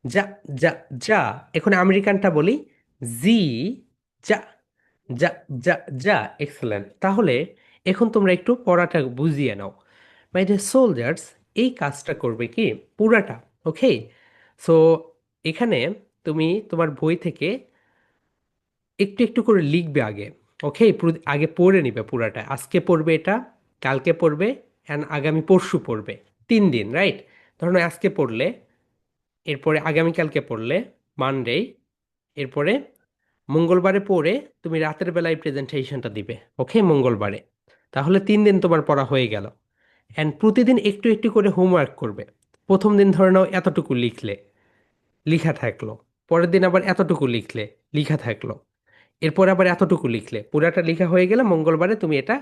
যা, যা, যা। এখন আমেরিকানটা বলি জি, যা, যা, যা, যা। এক্সেলেন্ট। তাহলে এখন তোমরা একটু পড়াটা বুঝিয়ে নাও। মাই ডিয়ার সোলজার্স, এই কাজটা করবে কি পুরাটা। ওকে, সো এখানে তুমি তোমার বই থেকে একটু একটু করে লিখবে আগে। ওকে, আগে পড়ে নিবে পুরাটা। আজকে পড়বে এটা, কালকে পড়বে, অ্যান্ড আগামী পরশু পড়বে। 3 দিন, রাইট? ধরুন আজকে পড়লে, এরপরে আগামীকালকে পড়লে, মানডে, এরপরে মঙ্গলবারে পড়ে তুমি রাতের বেলায় প্রেজেন্টেশনটা দিবে। ওকে, মঙ্গলবারে। তাহলে 3 দিন তোমার পড়া হয়ে গেল। অ্যান্ড প্রতিদিন একটু একটু করে হোমওয়ার্ক করবে। প্রথম দিন ধরে নাও এতটুকু লিখলে, লিখা থাকলো। পরের দিন আবার এতটুকু লিখলে, লিখা থাকলো। এরপর আবার এতটুকু লিখলে, পুরাটা লেখা হয়ে গেলে মঙ্গলবারে তুমি এটা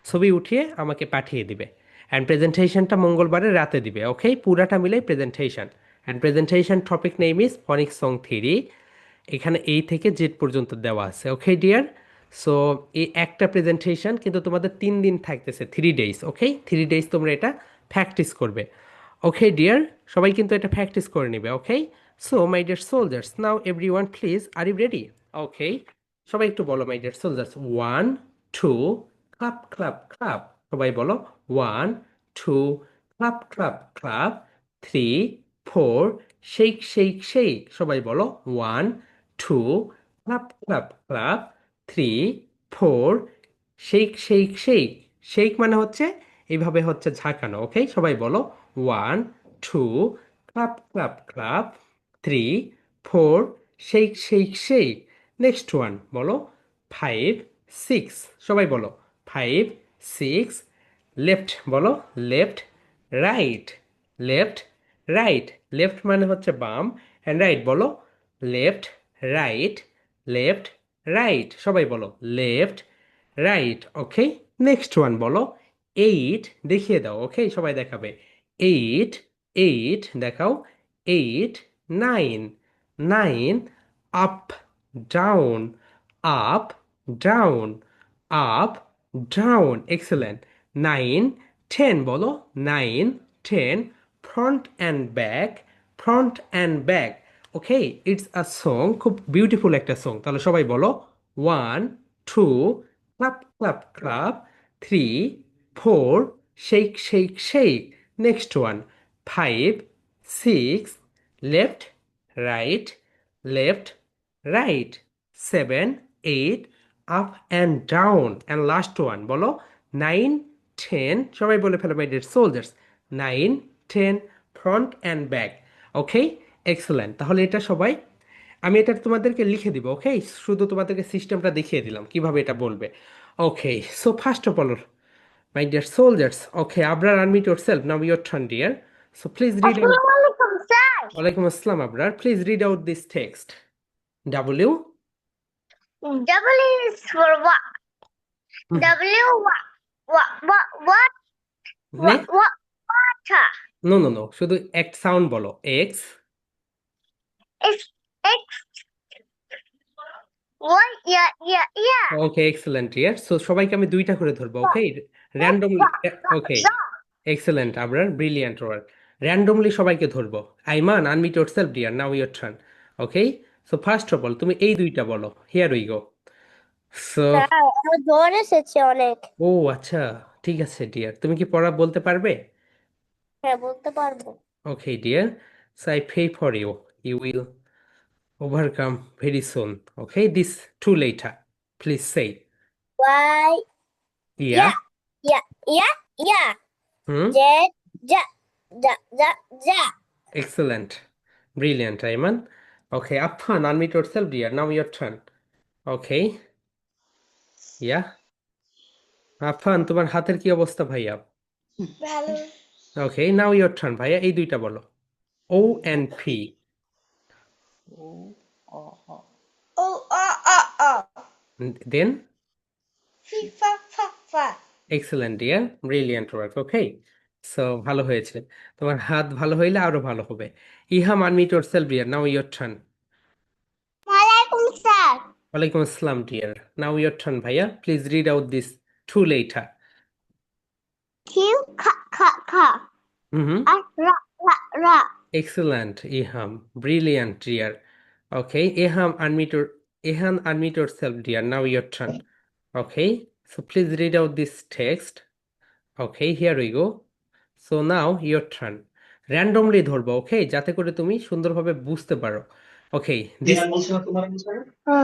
ছবি উঠিয়ে আমাকে পাঠিয়ে দিবে। অ্যান্ড প্রেজেন্টেশনটা মঙ্গলবারে রাতে দিবে। ওকে, পুরাটা মিলে presentation. And presentation topic name is phonic song theory. এখানে এই থেকে জেড পর্যন্ত দেওয়া আছে। ওকে ডিয়ার, সো এই একটা প্রেজেন্টেশন কিন্তু তোমাদের 3 দিন থাকতেছে, 3 ডেজ। ওকে, 3 ডেজ তোমরা এটা প্র্যাকটিস করবে। ওকে ডিয়ার, সবাই কিন্তু এটা প্র্যাকটিস করে নেবে। Okay, so my deer soldiers, now every one please, are you ready? Okay, সবাই একটু বলো my deer soldiers, 1, 2, clap clap clap. সবাই বলো 1, 2, clap clap clap. 3, 4, shake shake shake. সবাই বলো 1, 2, clap clap clap. 3, 4, shake shake shake. Shake মানে হচ্ছে এইভাবে হচ্ছে ঝাঁকানো। ওকে, সবাই বলো 1, 2, clap clap clap. 3, 4, shake shake shake. Next one বলো 5, 6। সবাই বলো 5, 6। লেফট বলো left, right, left, right. Left মানে হচ্ছে বাম, অ্যান্ড রাইট বলো লেফট, রাইট, লেফট, রাইট। সবাই বলো লেফট, রাইট। ওকে, নেক্সট ওয়ান বলো 8। দেখিয়ে দাও। ওকে, সবাই দেখাবে 8, 8 দেখাও। 8, 9, 9। Up, down, up, down, up, down. Excellent. 9, 10 বলো 9, 10। Front and back, front and back. Okay, it's a song, খুব বিউটিফুল একটা সং। তাহলে সবাই বলো 1, 2, clap clap clap. 3, 4, shake shake shake. Next one 5, 6, left, right, left, right. 7, 8, up and down and last one বলো 9 10 সবাই বলে ফেলো my dear soldiers 9 10 front and back okay excellent তাহলে এটা সবাই আমি এটা তোমাদেরকে লিখে দিব ওকে শুধু তোমাদেরকে সিস্টেমটা দেখিয়ে দিলাম কিভাবে এটা বলবে okay so first of all my deer soldiers okay Abrar unmute yourself now your turn dear so please read out Assalamualaikum, sir. ওয়ালাইকুম আসসালাম Abrar please read out this text W W is for what? W next what water? No no no শুধু এক sound বলো X X Y yeah. Okay excellent ইয়ার so সবাইকে আমি দুইটা করে ধরবো okay randomly okay The excellent Abrar brilliant work randomly সবাইকে ধরবো Aiman unmute yourself dear now your turn okay so first of all তুমি এই দুইটা বলো here we go so sir আমার জ্বর এসেছে অনেক। ও আচ্ছা ঠিক আছে ডিয়ার তুমি কি পড়া বলতে পারবে হ্যাঁ বলতে পারবো। ওকে dear so I pray for you you will overcome very soon okay this too later please say Y yeah yeah yeah. Hmm Z ja ja. excellent brilliant Ayman okay Affan unmute yourself dear now your turn okay yeah Affan তোমার হাতের কি অবস্থা ভাইয়া ভালো। ওকে now your turn ভাইয়া এই দুইটা বলো ও এন্ড পি ও আ দেন ফা excellent dear brilliant work okay so ভালো হয়েছে তোমার হাত ভালো হইলে আরো ভালো হবে Iham unmute yourself dear now your turn ওয়ালাইকুম স্যার। ওয়ালাইকুম আসসালাম ডিয়ার নাও ইয়োর টার্ন ভাইয়া please read out this two letter Q খা hmm hmm R ra. excellent iham brilliant dear okay Ehan unmute yourself dear now your turn okay so please read out this text okay here we go so now your turn randomly ধরবো okay যাতে করে তুমি সুন্দরভাবে বুঝতে পারো okay this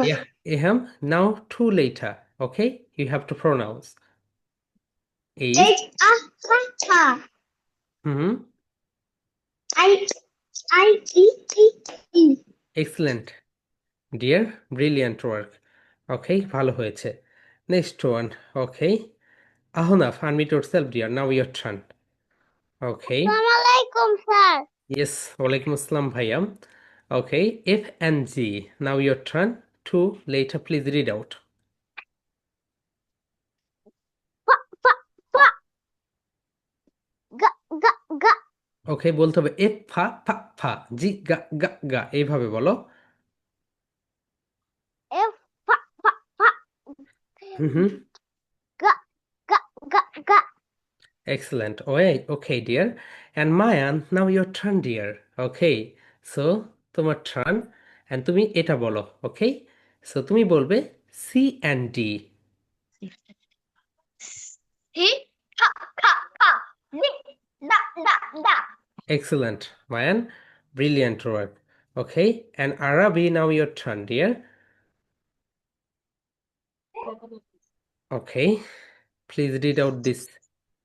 yeah Eham now two later okay you have to pronounce is H a hmm I I excellent dear brilliant work okay ভালো হয়েছে next one okay Ahnaf unmute yourself dear now your turn okay আসসালামু আলাইকুম sir. Yes ওয়ালাইকুম আসসালাম ভাইয়া okay F and G now your turn two letter please read out ফা ফা ফা গা গা গা ওকে বলতে হবে এফ ফা ফা ফা জি গা গা গা এইভাবে বলো এফ ফা ফা ফা হুম হুম গা গা গা গা excellent okay dear and Mayan now your turn dear okay so তোমার টার্ন and তুমি এটা বলো okay so তুমি বলবে সি অ্যান্ড ডি হি খা নি দা excellent Mayan brilliant work okay and Arabi now your turn dear okay please read out this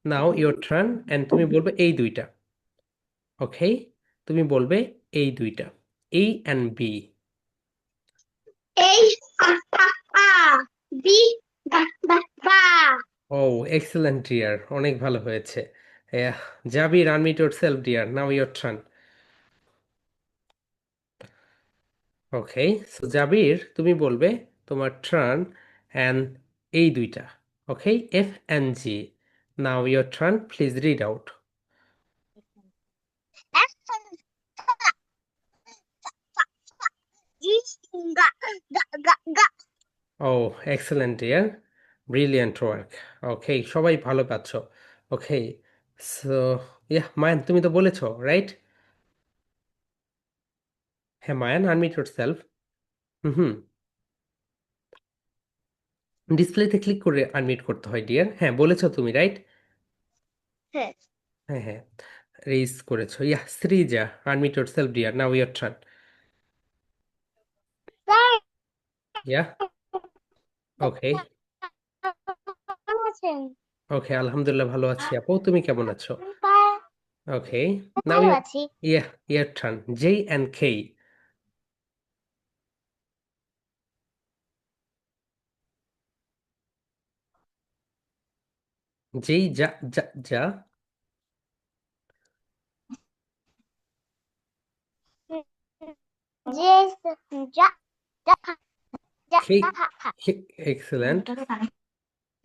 now your turn and তুমি বলবে এই দুইটা okay তুমি বলবে এই দুইটা A and B এই আ বি বা ও এক্সেলেন্ট ডিয়ার অনেক ভালো হয়েছে Jabir unmute yourself dear now your turn okay so Jabir তুমি বলবে তোমার টার্ন অ্যান্ড এই দুইটা okay F and G now your turn please read out এখন জি গা ও excellent dear brilliant work okay সবাই ভালো পাচ্ছ ওকে সো মায়ান তুমি তো বলেছো রাইট হ্যাঁ মায়ান আনমিট yourself হুম ডিসপ্লেতে ক্লিক করে আনমিট করতে হয় ডিয়ার হ্যাঁ বলেছো তুমি রাইট হ্যাঁ হ্যাঁ হ্যাঁ রেজ করেছো Sreeja unmute yourself dear now your turn sir yeah okay কেমন আছেন? ওকে আলহামদুলিল্লাহ ভালো আছি আপু তুমি কেমন আছো পা- ওকে নাও ভালো আছি। your turn J and K যেই যা যা যা যে যা যা যা K যা খা খা। excellent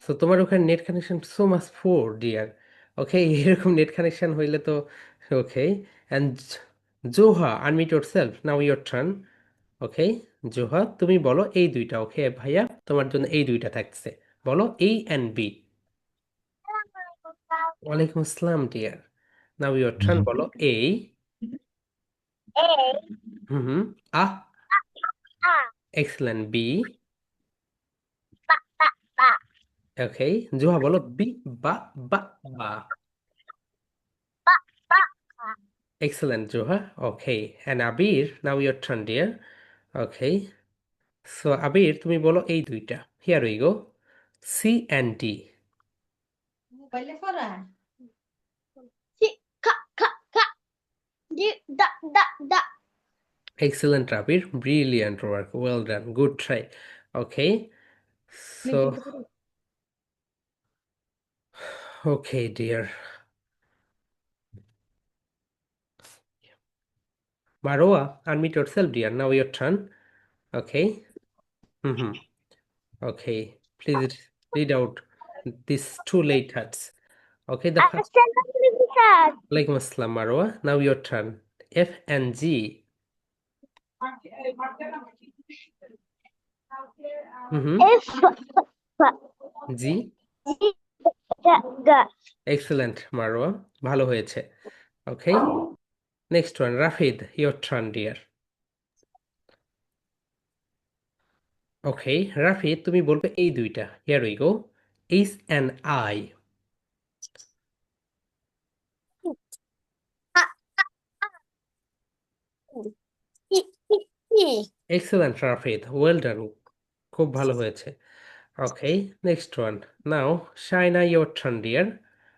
সো তোমার ওখানে net connection so much poor dear okay এরকম নেট কানেকশন হইলে তো okay and Zoha unmute yourself now your turn okay Zoha তুমি বলো এই দুইটা ওকে ভাইয়া তোমার জন্য এই দুইটা থাকছে বলো A and B ওয়ালাইকুম আসসালাম ডিয়ার নাও your টার্ন বলো A এ হুম হুম আ আ এক্সেলেন্ট বি বা বা বা ওকে জোহা বলো বি বা বা বা বা বা খা। excellent Zoha okay and Abir now your turn dear okay so আবির তুমি বলো এই দুইটা here we go C and D C খা খা খা। দি দা দা দা। excellent Abir brilliant work well done good try okay so okay dear Marwa unmute yourself dear now your turn okay mm-hmm. okay please read out these two letters okay the first আসসালামু আলাইকুম sir. Alaikum Assalam Marwa now your turn F and G mm-hmm. F বা G G গা গা। Excellent Marwa ভালো হয়েছে okay next one Rafid your turn dear okay Rafid তুমি বলবে এই দুইটা here we go H and I আ ই ই ই। এক্সেলেন্ট রাফিদ ওয়েল ডান খুব ভালো হয়েছে okay next one now Shaina your turn dear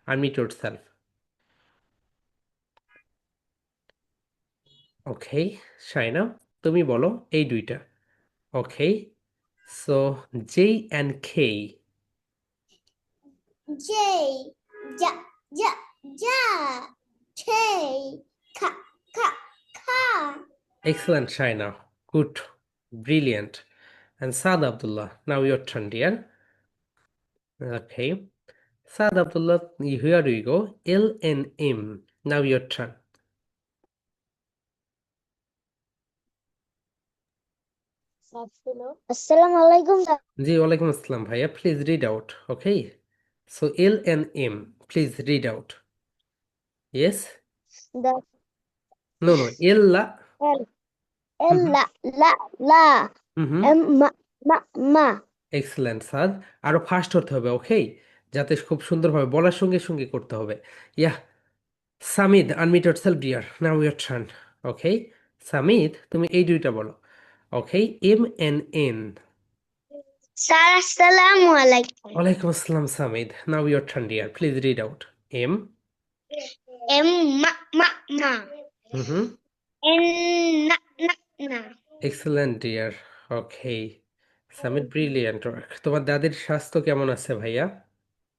unmute yourself okay Shaina তুমি বলো এই দুইটা okay so J and K J যা যা যা ছে খা খা খা। Excellent, Shaina. Good. Brilliant. And Saad Abdullah, now your turn, dear. Okay. Saad Abdullah, here we go. L and M. Now your turn. আসসালামু আলাইকুম sir. Ji, walaikum assalam, bhaiya. Please read out. Okay. So L and M. Please read out. Yes? দা No, no. L la. L L Mhm. লা লা লা Mhm. M মা মা মা। Excellent sir আরো ফাস্ট হতে হবে ওকে যাতে খুব সুন্দরভাবে বলার সঙ্গে সঙ্গে করতে হবে yeah Samid unmute yourself dear now your turn okay Samid তুমি এই দুইটা বলো okay M N N sir আসসালামু আলাইকুম। ওয়ালাইকুম আসসালাম Samid now your turn dear please read out M M মা মা মা। হুম হুম এন না না না। Excellent dear okay Samid brilliant work তোমার দাদির স্বাস্থ্য কেমন আছে ভাইয়া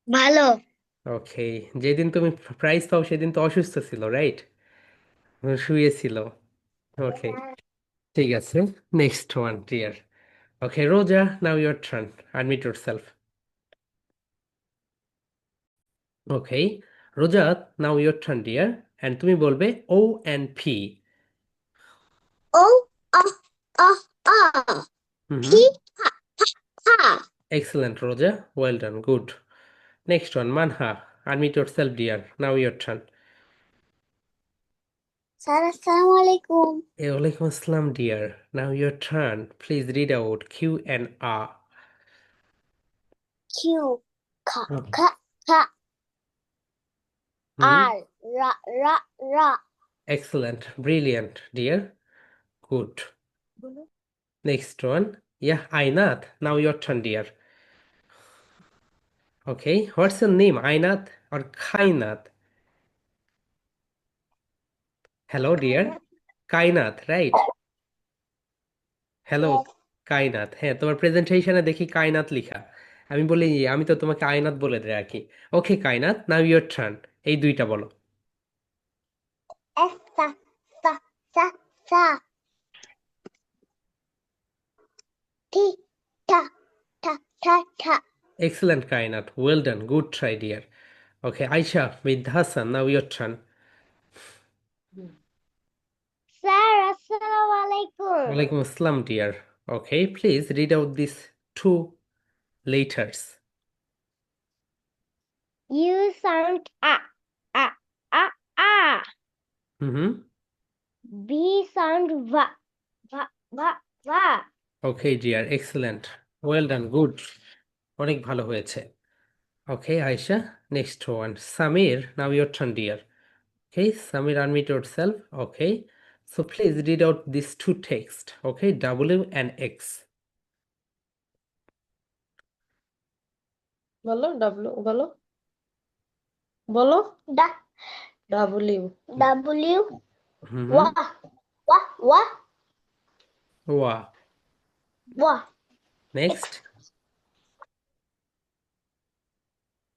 ভালো। ওকে যেদিন তুমি প্রাইজ পাও সেদিন তো অসুস্থ ছিল রাইট শুয়েছিল ওকে ঠিক আছে নেক্সট ওয়ান ডিয়ার ওকে রোজা নাও ইয়োর টার্ন আনমিউট yourself ওকে রোজা নাও ইয়োর টার্ন ডিয়ার অ্যান্ড তুমি বলবে ও অ্যান্ড পি ও আ আ আ হুম ফি ফা ফা। Excellent Roza well done good next one Manha unmute yourself dear now your turn sir আসসালামু আলাইকুম। ওয়ালাইকুম আসসালাম dear now your turn please read out Q and আ কিউ খা খা খা। হুম আর রা রা রা। Excellent brilliant dear good next one yeah Ainat now your turn dear Okay, what's your name? Ainath or Kainath? Hello, dear. Kainath, right? Hello Yes. কায়নাত, হ্যাঁ তোমার প্রেজেন্টেশনে দেখি কায়নাত লিখা। আমি বলি আমি তো তোমাকে আয়নাত বলে রাখি। ওকে কায়নাত, নাও ইওর টার্ন। এই দুইটা বলো। Sa, sa, sa, sa. Ti, ta, ta, ta, ta. Excellent Kainat, well done, good try dear. Okay Ayesha with Hasan, now your turn. Sir, assalamu alaikum. ওয়ালাইকুম আসসালাম dear. Okay please read out this two letters. You sound a, a. Hmm. B sound va, va, va, va. Okay dear, excellent, well done, good, অনেক ভালো হয়েছে। Okay Ayesha, next one Samir, now your turn dear. Okay, Samir, unmute yourself. Okay, so please read out these two text. Okay, W and X. বলো W বলো বলো Da, W W, Hmm. wa, wa, wa, Wow. wa. Next, X.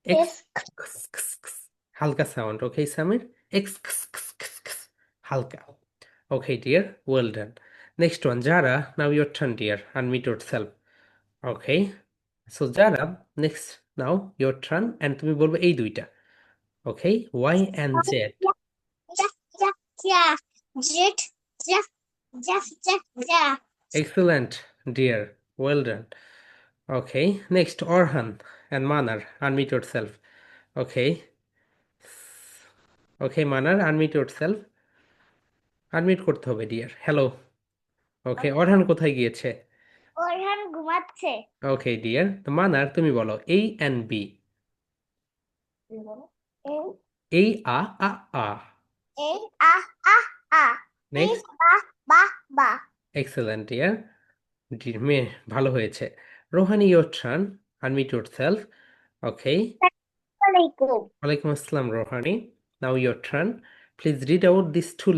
Yes. X, X, X. Halka sound. Okay, Samir. X, X, X, X, X. Halka. Okay, dear. Well done. Next one, Jara. Now your turn, dear. Unmute yourself. Okay. So Jara, next. Now your turn. And তুমি বলবে এই দুইটা। Okay, Y and Z. Ja, ja, ja. Jet, ja, ja, ja, ja. Excellent, dear. Well done. Okay, next Orhan and Manar, unmute yourself. Okay, okay, Manar, unmute yourself. Unmute করতে হবে deer. Hello. ওকে, অরহান কোথায় গিয়েছে? Orhan ঘুমাচ্ছে। Okay dear, তো মানার তুমি বলো A and B. A A. A, a, a, a. B, next, ba, ba, ba. Excellent dear, মেয়ে ভালো হয়েছে। Rohani your turn, unmute yourself. Okay, Alaikum. ওয়ালাইকুম আসসালাম Rohani, now your turn. Please read out this two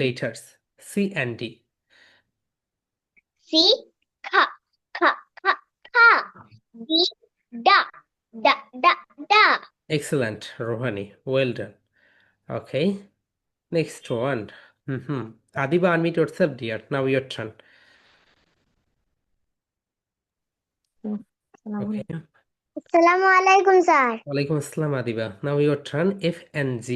letters C and D. C, ka, ka, ka, ka. D, da, da, da, da. Excellent, Rohani. Well done. Okay. Next one. Mm-hmm. Adiba, unmute yourself, dear. Now your turn. Okay. Assalamu alaikum, sir. Walaikum assalam, Adiba. Now your turn. F and G.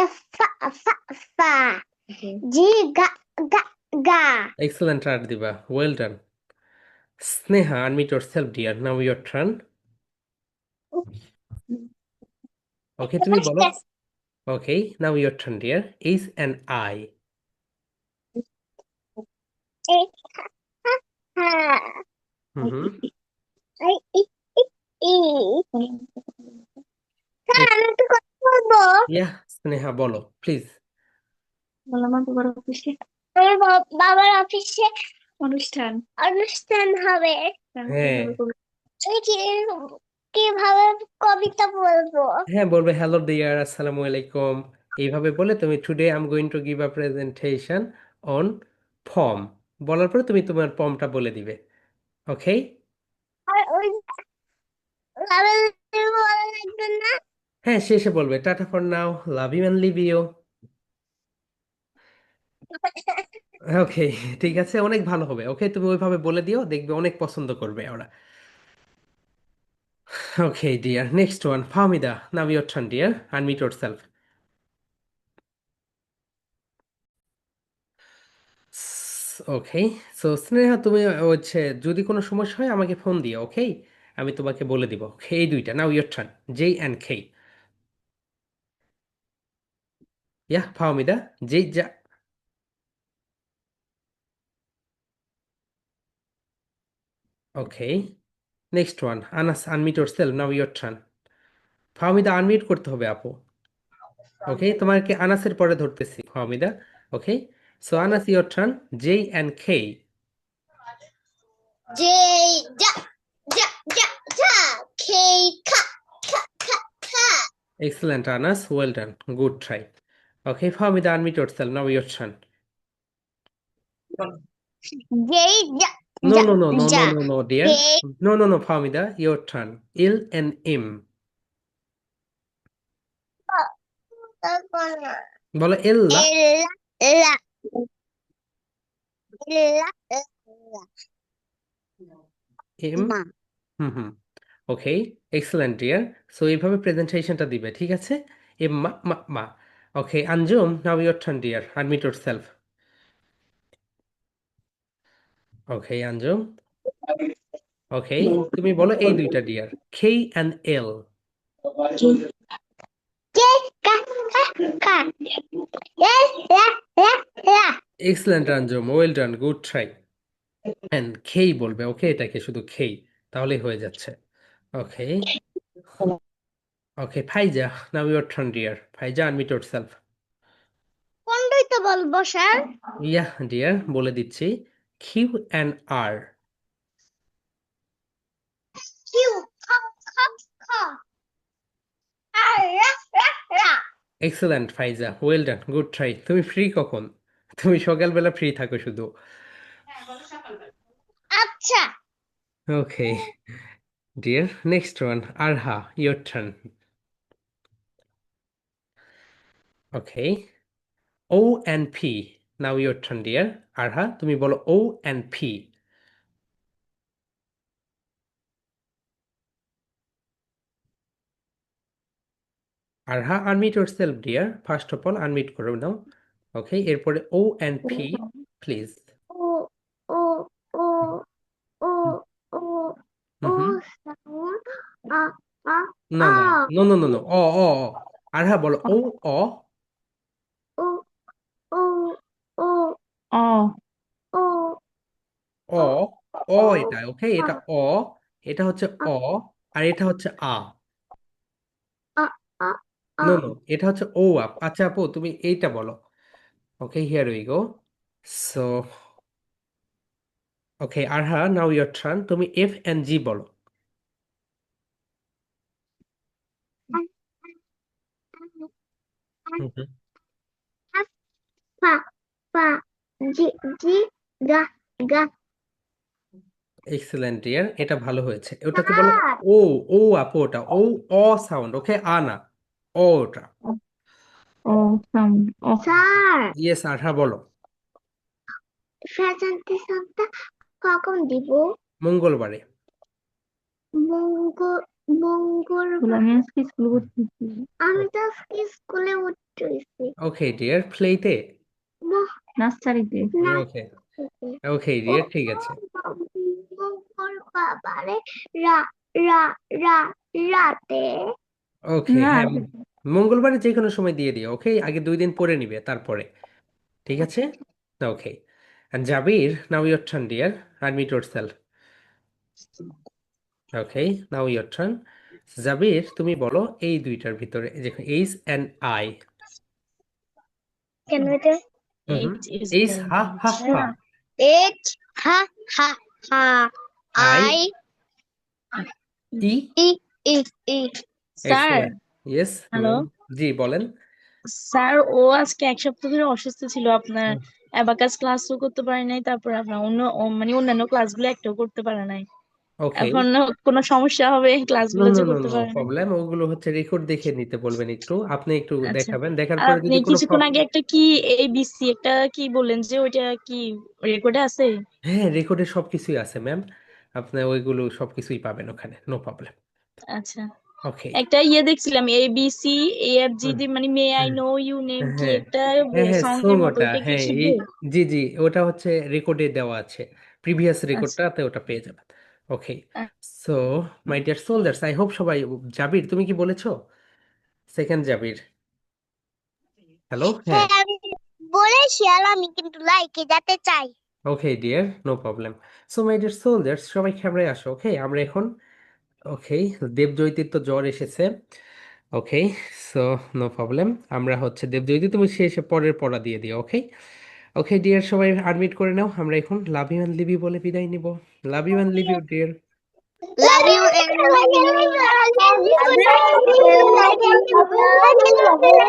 F, fa, fa, fa. G, ga, ga, ga. Excellent, Adiba. Well done. Sneha, unmute yourself, dear. Now your turn. Okay, তুমি বলো। Okay, now your turn, dear. H and I. A, ha, ha. Mm-hmm. I, I, I, I. Sir আমি একটু কথা বলবো। Yeah, Sneha, বলো, please. বললাম না তোমার অফিসে আমার বাবার অফিসে অনুষ্ঠান অনুষ্ঠান হবে। হ্যাঁ। আমি কিভাবে কবিতা বলবো? হ্যাঁ, বলবে হ্যালো ডিয়ার, আসসালামু আলাইকুম। এইভাবে বলে তুমি today I am going to give a presentation on form বলার পরে তুমি তোমার ফর্মটা বলে দিবে। ওকে, আর ওই লাভের বলা লাগবে না। হ্যাঁ শেষে বলবে tata for now, love you and leave you. Okay, ঠিক আছে, অনেক ভালো হবে। ওকে, তুমি ওইভাবে বলে দিও, দেখবে অনেক পছন্দ করবে ওরা। Okay dear, next one Fahmida, now your turn dear, unmute yourself. Okay, so Sneha তুমি হচ্ছে যদি কোনো সমস্যা হয় আমাকে ফোন দিও। ওকে, আমি তোমাকে বলে দিব। ওকে, এই দুইটা now your turn, J and K. Yeah Fahmida, J যা। Okay, next one Anas, unmute yourself, now your turn. Fahmida unmute করতে হবে আপু। ওকে, তোমাকে আনাসের পরে ধরতেছি Fahmida. Okay, so Anas your turn, J and K. যে যা Ja, ja, ja. K, ka, ka, ka, ka. Excellent, Anas. Well done. Good try. Okay, Fahmida, unmute yourself. Now your turn. J, ja, No, ja, no, no, no, no, ja. no, no, dear. K, No, no, no, Fahmida, your turn. Il and im. বলো এল্লা Ella, ella, ella. M Ma. Hmm hmm okay excellent dear so এইভাবে প্রেজেন্টেশনটা দিবে ঠিক আছে M মা মা মা okay Anjum now your turn dear unmute yourself okay Anjum okay তুমি বলো এই দুইটা dear K and L K, ka, ka, ka. Yes, la, la, la. Excellent Anjum well done good try and খেই বলবে ওকে এটাকে শুধু খেই তাহলেই হয়ে যাচ্ছে okay okay Faiza now your turn dear Faiza unmute yourself কোনটাই তো বলবো স্যার? ইয়া ডিয়ার বলে দিচ্ছি Q and R Q, ka, ka, ka. R, ra, ra, ra. Excellent Faiza well done good try তুমি ফ্রি কখন তুমি সকালবেলা ফ্রি থাকো শুধু আচ্ছা। Okay dear next one Arha your turn okay O and P now your turn dear Arha তুমি বলো O and P Arha unmute yourself deer first of all unmute করে নাও ওকে এরপরে ও অ্যান্ড পি প্লিজ ও, ও, ও, ও, ও, ও হুম সাউন্ড আ, আ, না আ, না নো নো নো নো অ অ অ। আরহা বলো ও অ ও, ও, ও, অ ও, অ ও, অ ও, এটা ওকে আ, এটা অ এটা হচ্ছে আ, অ আর এটা হচ্ছে আ আ, আ, আ। নো নো এটা হচ্ছে ও আপ আচ্ছা আপু তুমি এইটা বলো okay here we go so okay Arha now your turn তুমি এফ এন্ড জি বলো হুম হুম পা, পা, জি, জি, গা, গা। এক্সেলেন্ট ডিয়ার এটা ভালো হয়েছে ওটাকে বলো স্যার, ও ও আপু ওটা ও অ সাউন্ড ওকে আ না ও ওটা ও sound oh sir, yes Arha বলো প্রেজেন্টেশনটা কখন দিব? মঙ্গলবারে মঙ্গল, বলে মঙ্গলবার। আমি আজকে স্কুল করতেছি আমি তো আজকে স্কুলে উঠতেছি। ওকে ডিয়ার প্লেতে নার্সারিতে না, ওকে ওকে ডিয়ার ঠিক আছে মঙ্গলবারে রা, রা, রা, রাতে। ওকে না হ্যাঁ মঙ্গলবারে যে কোনো সময় দিয়ে দিও ওকে আগে 2 দিন পরে নিবে তারপরে ঠিক আছে okay and Jabir now your turn dear unmute yourself okay now your turn Jabir তুমি বলো এই দুইটার ভিতরে যে এইচ এন্ড আই কেন এটা? হুম এইচ ইজ এইচ হা হা হা এইচ, হা, হা, হা। আই আই, ই ই, ই, ই। স্যার এক্সেলেন্ট ইয়েস তুমি হ্যালো জি বলেন স্যার ও আজকে এক সপ্তাহ ধরে অসুস্থ ছিল আপনার অ্যাবাকাস ক্লাসও করতে পারে নাই তারপর আপনার মানে অন্যান্য ক্লাসগুলো একটাও করতে পারে নাই ওকে এখন কোনো সমস্যা হবে নো ক্লাসগুলো নো যে নো করতে নো পারে না প্রবলেম ওগুলো হচ্ছে রেকর্ড দেখে নিতে বলবেন একটু আপনি একটু আচ্ছা দেখাবেন দেখার আর পরে আপনি যদি কোনো কিছুক্ষণ আগে একটা কি এবিসি একটা কি বললেন যে ওইটা কি রেকর্ডে আছে হ্যাঁ রেকর্ডে সবকিছুই আছে ম্যাম আপনার ওইগুলো সবকিছুই পাবেন ওখানে নো প্রবলেম আচ্ছা ওকে একটা দেখছিলাম এবিসি এএফজি দিয়ে মানে may I know you name কি হ্যাঁ একটা হ্যাঁ হ্যাঁ সং সঙ্গের মতো ওটা ওইটা কি হ্যাঁ এই শিখবো জি জি ওটা হচ্ছে রেকর্ডে দেওয়া আছে প্রিভিয়াস আচ্ছা রেকর্ডটাতে ওটা পেয়ে যাবেন okay so my deer soldiers I hope সবাই জাবির তুমি কি বলেছো সেকেন্ড জাবির হ্যালো হ্যাঁ হ্যাঁ, আমি বলেছি আর আমি কিন্তু লাইকে যেতে চাই। Okay dear no problem so my deer soldiers সবাই ক্যামেরায় আসো ওকে আমরা এখন ওকে দেবজয়তীর তো জ্বর এসেছে ওকে সো নো প্রবলেম আমরা হচ্ছে দেবজয়তী তুমি শেষে পরের পড়া দিয়ে দিও ওকে ওকে ডিয়ার সবাই আডমিট করে নাও আমরা এখন love you and leave you বলে বিদায় নিব love you and leave you dear Love you and love you. Love you.